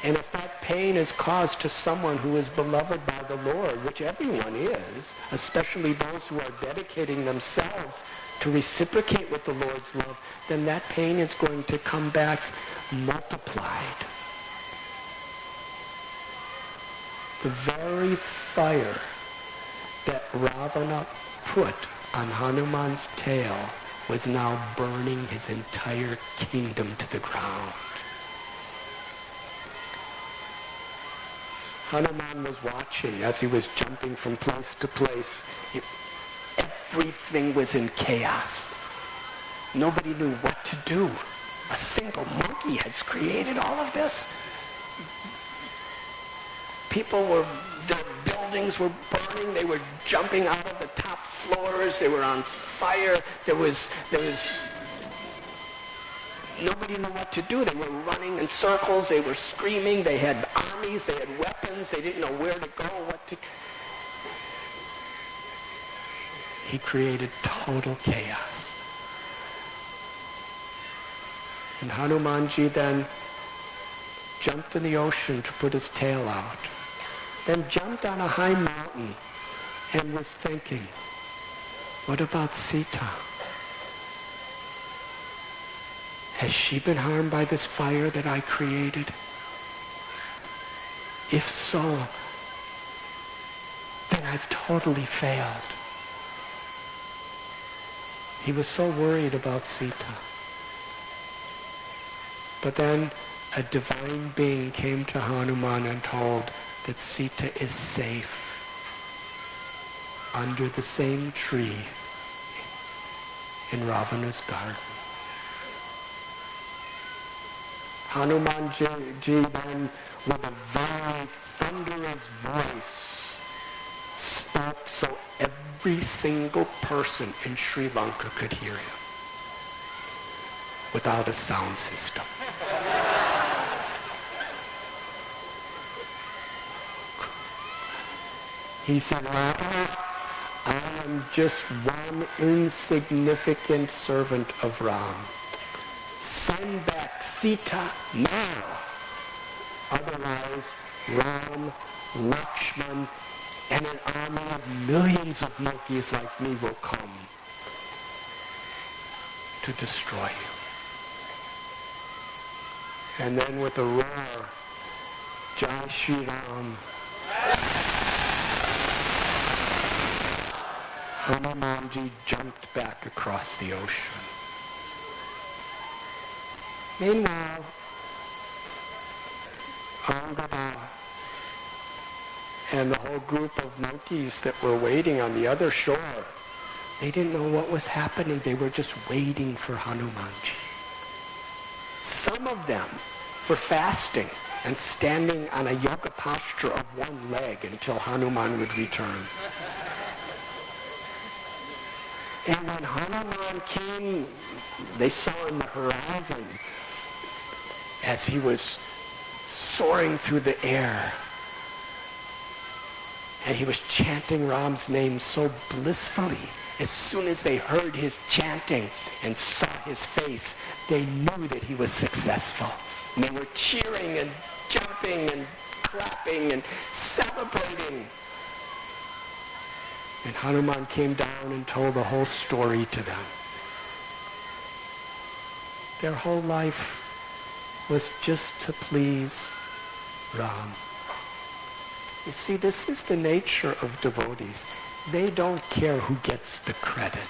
And if that pain is caused to someone who is beloved by the Lord, which everyone is, especially those who are dedicating themselves to reciprocate with the Lord's love, then that pain is going to come back multiplied. The very fire that Ravana put on Hanuman's tail was now burning his entire kingdom to the ground. Hanuman was watching as he was jumping from place to place. Everything was in chaos. Nobody knew what to do. A single monkey has created all of this. Their buildings were burning. They were jumping out of the top floors. They were on fire. There was nobody knew what to do. They were running in circles. They were screaming. They had armies. They had weapons. They didn't know where to go, what to... He created total chaos. And Hanumanji then jumped in the ocean to put his tail out. then jumped on a high mountain and was thinking, what about Sita? Has she been harmed by this fire that I created? If so, then I've totally failed. He was so worried about Sita. But then a divine being came to Hanuman and told that Sita is safe under the same tree in Ravana's garden. Hanumanji then, with a very thunderous voice, spoke so every single person in Sri Lanka could hear him, without a sound system. He said, Ravana, I am just one insignificant servant of Ram. Send back Sita now. Otherwise, Ram, Lakshman, and an army of millions of monkeys like me will come to destroy you. And then with a roar, Jai Shri Ram, Hanumanji jumped back across the ocean. Meanwhile, Angada and the whole group of monkeys that were waiting on the other shore, they didn't know what was happening. They were just waiting for Hanumanji. Some of them were fasting and standing on a yoga posture of one leg until Hanuman would return. And when Hanuman came, they saw on the horizon as he was soaring through the air. And he was chanting Ram's name so blissfully. As soon as they heard his chanting and saw his face, they knew that he was successful. And they were cheering and jumping and clapping and celebrating. And Hanuman came down and told the whole story to them. Their whole life was just to please Ram. You see, this is the nature of devotees. They don't care who gets the credit.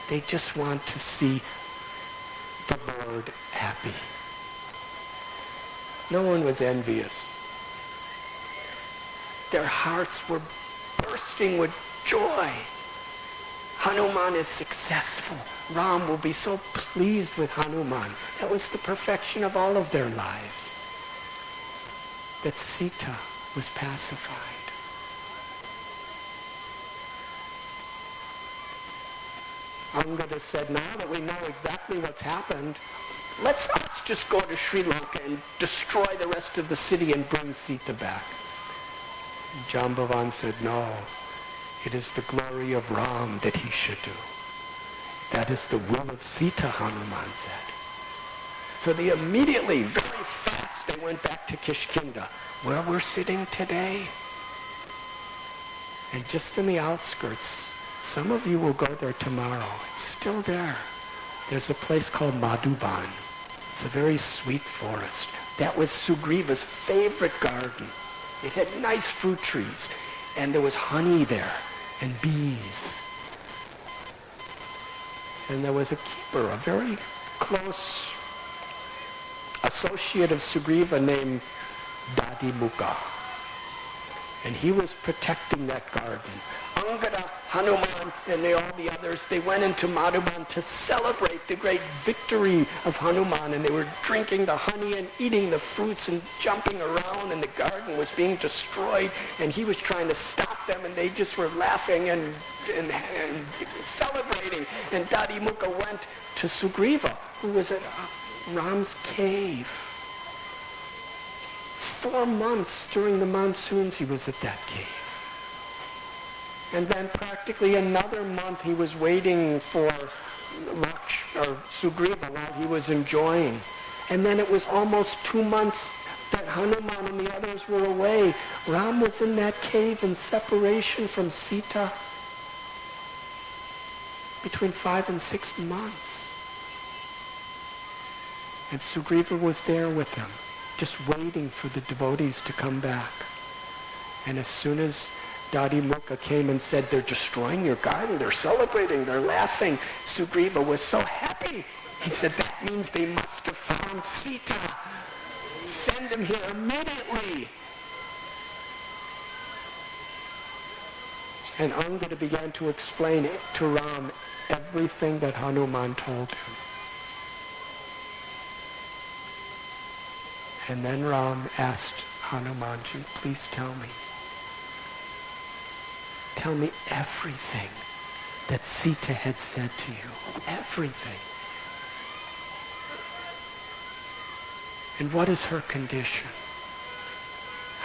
They just want to see the Lord happy. No one was envious. Their hearts were bursting with joy. Hanuman is successful. Ram will be so pleased with Hanuman. That was the perfection of all of their lives. That Sita was pacified. Angada said, now that we know exactly what's happened, let's us just go to Sri Lanka and destroy the rest of the city and bring Sita back. Jambavan said, no, it is the glory of Ram that he should do. That is the will of Sita, Hanuman said. So they immediately, very fast, they went back to Kishkinda, where we're sitting today. And just in the outskirts, some of you will go there tomorrow. It's still there. There's a place called Madhuban. It's a very sweet forest. That was Sugriva's favorite garden. It had nice fruit trees, and there was honey there, and bees. And there was a keeper, a very close associate of Sugriva named Dadimukha. And he was protecting that garden. Angada, Hanuman, and all the others, they went into Madhuban to celebrate the great victory of Hanuman, and they were drinking the honey and eating the fruits and jumping around, and the garden was being destroyed, and he was trying to stop them, and they just were laughing and celebrating. And Dadimukha went to Sugriva, who was at Ram's cave. 4 months during the monsoons he was at that cave. And then practically another month he was waiting for Sugriva while he was enjoying. And then it was almost 2 months that Hanuman and the others were away. Ram was in that cave in separation from Sita between 5 and 6 months. And Sugriva was there with them, just waiting for the devotees to come back. And as soon as Dadi Mukha came and said, they're destroying your garden, they're celebrating, they're laughing, Sugriva was so happy. He said, that means they must have found Sita. Send him here immediately. And Angada began to explain to Ram everything that Hanuman told him. And then Ram asked Hanumanji, please tell me. Tell me everything that Sita had said to you. Everything. And what is her condition?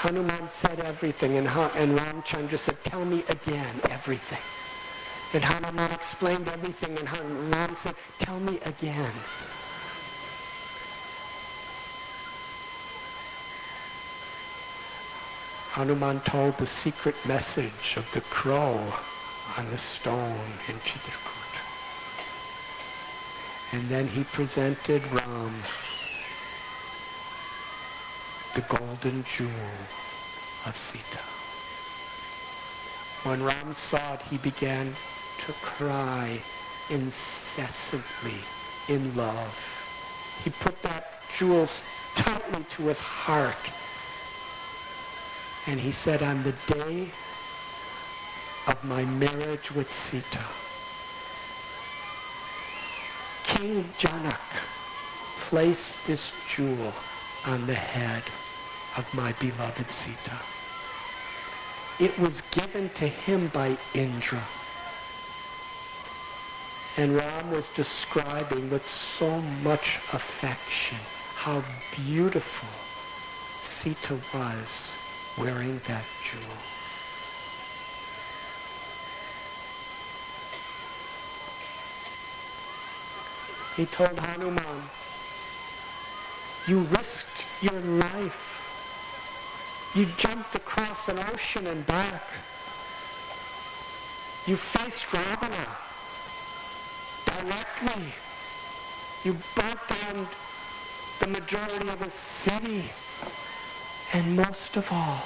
Hanuman said everything, and Ramchandra said, tell me again everything. And Hanuman explained everything, and Ram said, tell me again. Hanuman told the secret message of the crow on the stone in Chitrakoot. And then he presented Ram the golden jewel of Sita. When Ram saw it, he began to cry incessantly in love. He put that jewel tightly to his heart. And he said, on the day of my marriage with Sita, King Janak placed this jewel on the head of my beloved Sita. It was given to him by Indra. And Ram was describing with so much affection how beautiful Sita was wearing that jewel. He told Hanuman, you risked your life. You jumped across an ocean and back. You faced Ravana directly. You burnt down the majority of a city. And most of all,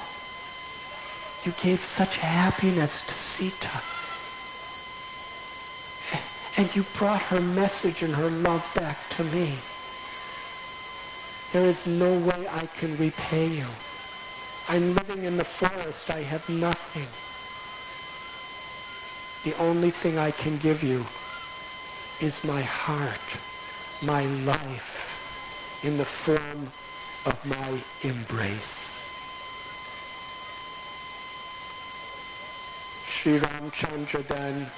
you gave such happiness to Sita. And you brought her message and her love back to me. There is no way I can repay you. I'm living in the forest. I have nothing. The only thing I can give you is my heart, my life, in the form of my embrace. Sri Ramchandra then,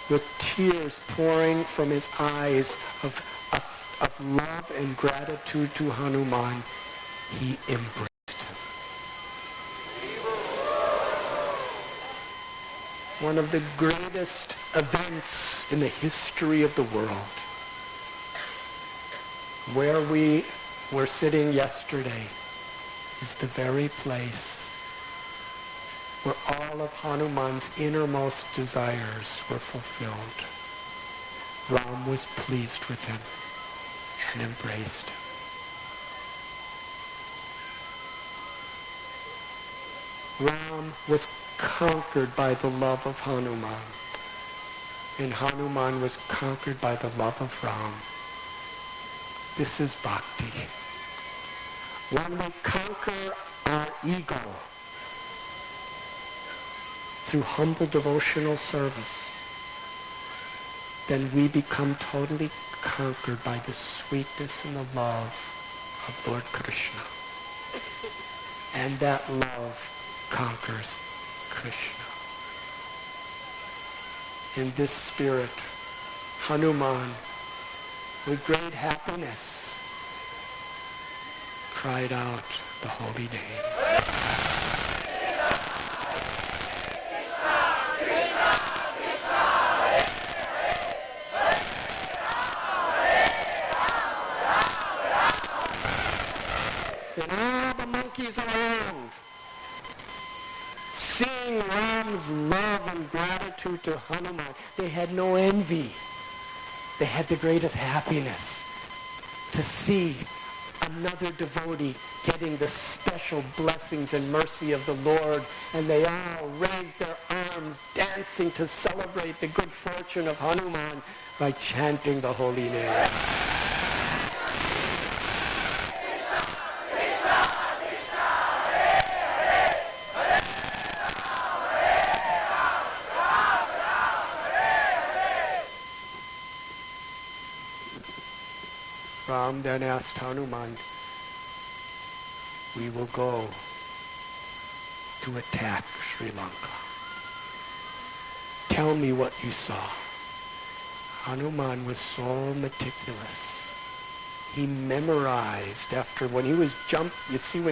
with tears pouring from his eyes of love and gratitude to Hanuman, he embraced him. One of the greatest events in the history of the world. Where we were sitting yesterday is the very place where all of Hanuman's innermost desires were fulfilled. Ram was pleased with him and embraced him. Ram was conquered by the love of Hanuman, and Hanuman was conquered by the love of Ram. This is bhakti. When we conquer our ego through humble devotional service, then we become totally conquered by the sweetness and the love of Lord Krishna. And that love conquers Krishna. In this spirit, Hanuman, with great happiness, cried out the holy name. And all the His love and gratitude to Hanuman. They had no envy. They had the greatest happiness to see another devotee getting the special blessings and mercy of the Lord, and they all raised their arms, dancing to celebrate the good fortune of Hanuman by chanting the holy name. Ram then asked Hanuman, we will go to attack Sri Lanka. Tell me what you saw. Hanuman was so meticulous. He memorized when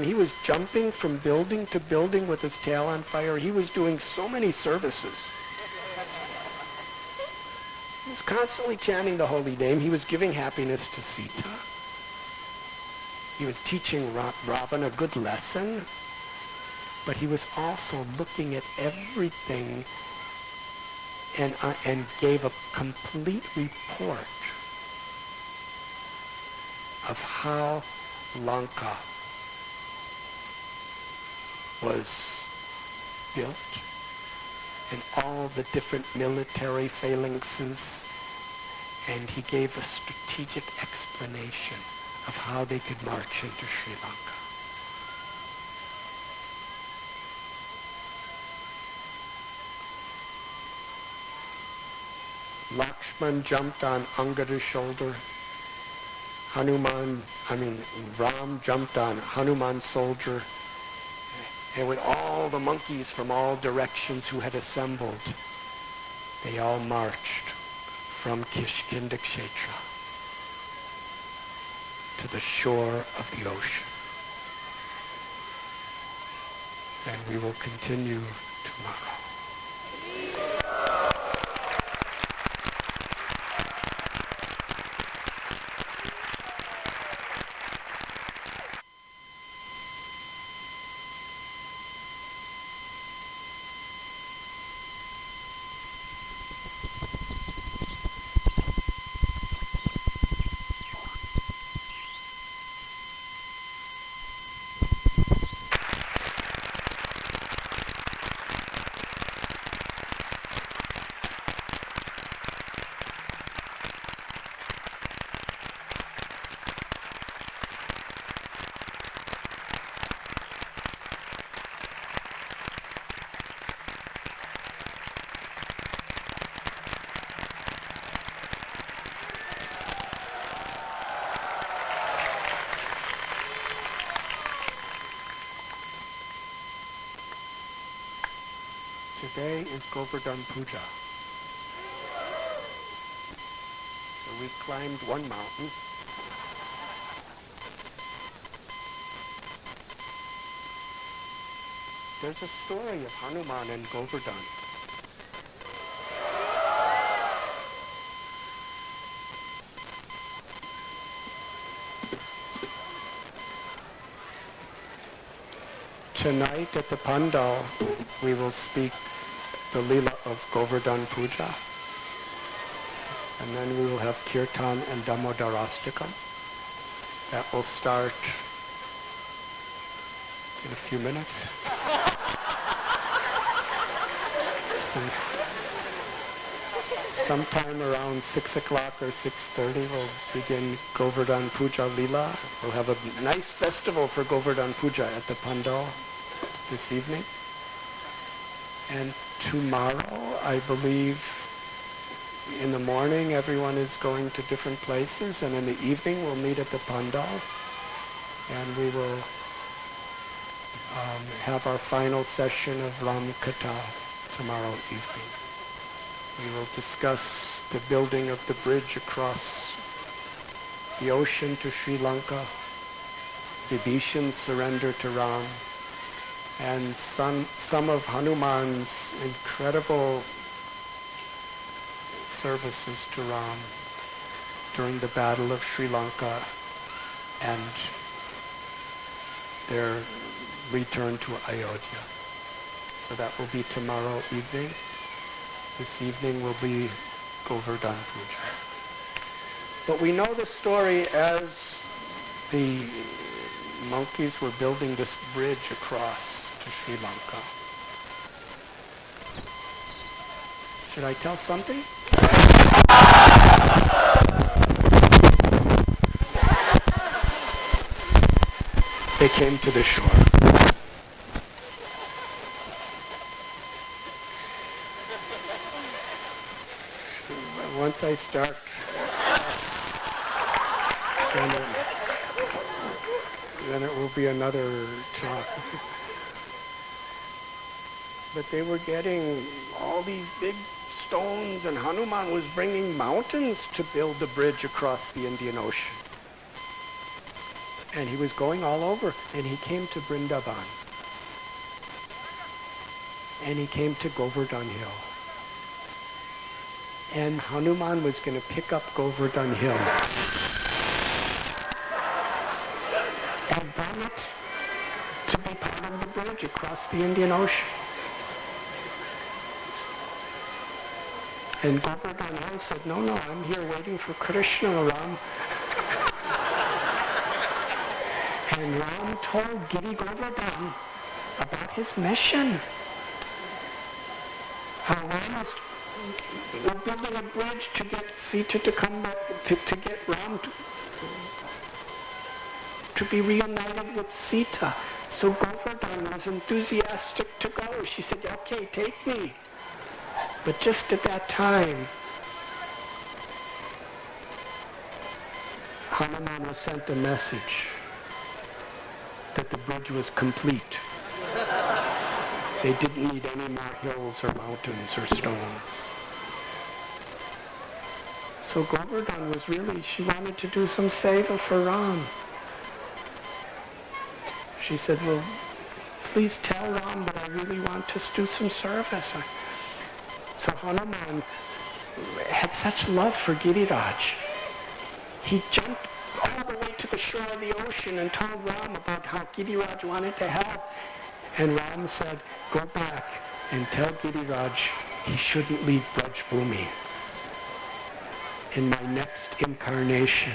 he was jumping from building to building with his tail on fire, he was doing so many services. He was constantly chanting the holy name. He was giving happiness to Sita. He was teaching Ravan a good lesson. But he was also looking at everything and gave a complete report of how Lanka was built, and all the different military phalanxes, and he gave a strategic explanation of how they could march into Sri Lanka. Lakshman jumped on Angada's shoulder. Ram jumped on Hanuman's soldier. And with all the monkeys from all directions who had assembled, they all marched from Kishkinda Kshetra to the shore of the ocean. And we will continue tomorrow. Today is Govardhan Puja. So we climbed one mountain. There's a story of Hanuman and Govardhan. Tonight at the Pandal, we will speak the Leela of Govardhan Puja. And then we will have Kirtan and Damodarastakam. That will start in a few minutes. Sometime around 6 o'clock or 6:30 we'll begin Govardhan Puja Leela. We'll have a nice festival for Govardhan Puja at the Pandal this evening. And tomorrow, I believe, in the morning everyone is going to different places, and in the evening we'll meet at the Pandal, and we will have our final session of Ram Katha tomorrow evening. We will discuss the building of the bridge across the ocean to Sri Lanka, Vibhishan's surrender to Ram, and some of Hanuman's incredible services to Ram during the Battle of Sri Lanka and their return to Ayodhya. So that will be tomorrow evening. This evening will be Govardhan Puja. But we know the story as the monkeys were building this bridge across to Sri Lanka. Should I tell something? They came to the shore. Once I start, then it will be another talk. But they were getting all these big stones, and Hanuman was bringing mountains to build the bridge across the Indian Ocean. And he was going all over, and he came to Vrindavan. And he came to Govardhan Hill. And Hanuman was going to pick up Govardhan Hill and bring it to be part of the bridge across the Indian Ocean. And Govardhan Hill said, no, I'm here waiting for Krishna, Ram. And Ram told Giri Govardhan about his mission. How Ram was building a bridge to get Sita to come back, to get Ram to be reunited with Sita. So Govardhan was enthusiastic to go. She said, okay, take me. But just at that time, Hanuman was sent a message that the bridge was complete. They didn't need any more hills or mountains or stones. So Govardhan was really, she wanted to do some seva for Ram. She said, well, please tell Ram that I really want to do some service. So Hanuman had such love for Giriraj. He jumped all the way to the shore of the ocean and told Ram about how Giriraj wanted to help. And Ram said, go back and tell Giriraj he shouldn't leave Braj Bhumi. In my next incarnation,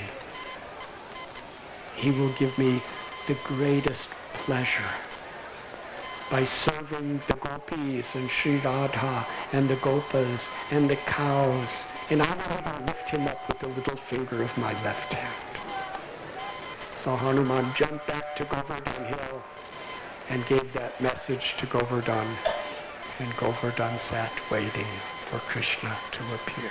he will give me the greatest pleasure by serving the gopis and Sri Radha and the gopas and the cows. And I will even lift him up with the little finger of my left hand. So Hanuman jumped back to Govardhan Hill and gave that message to Govardhan. And Govardhan sat waiting for Krishna to appear.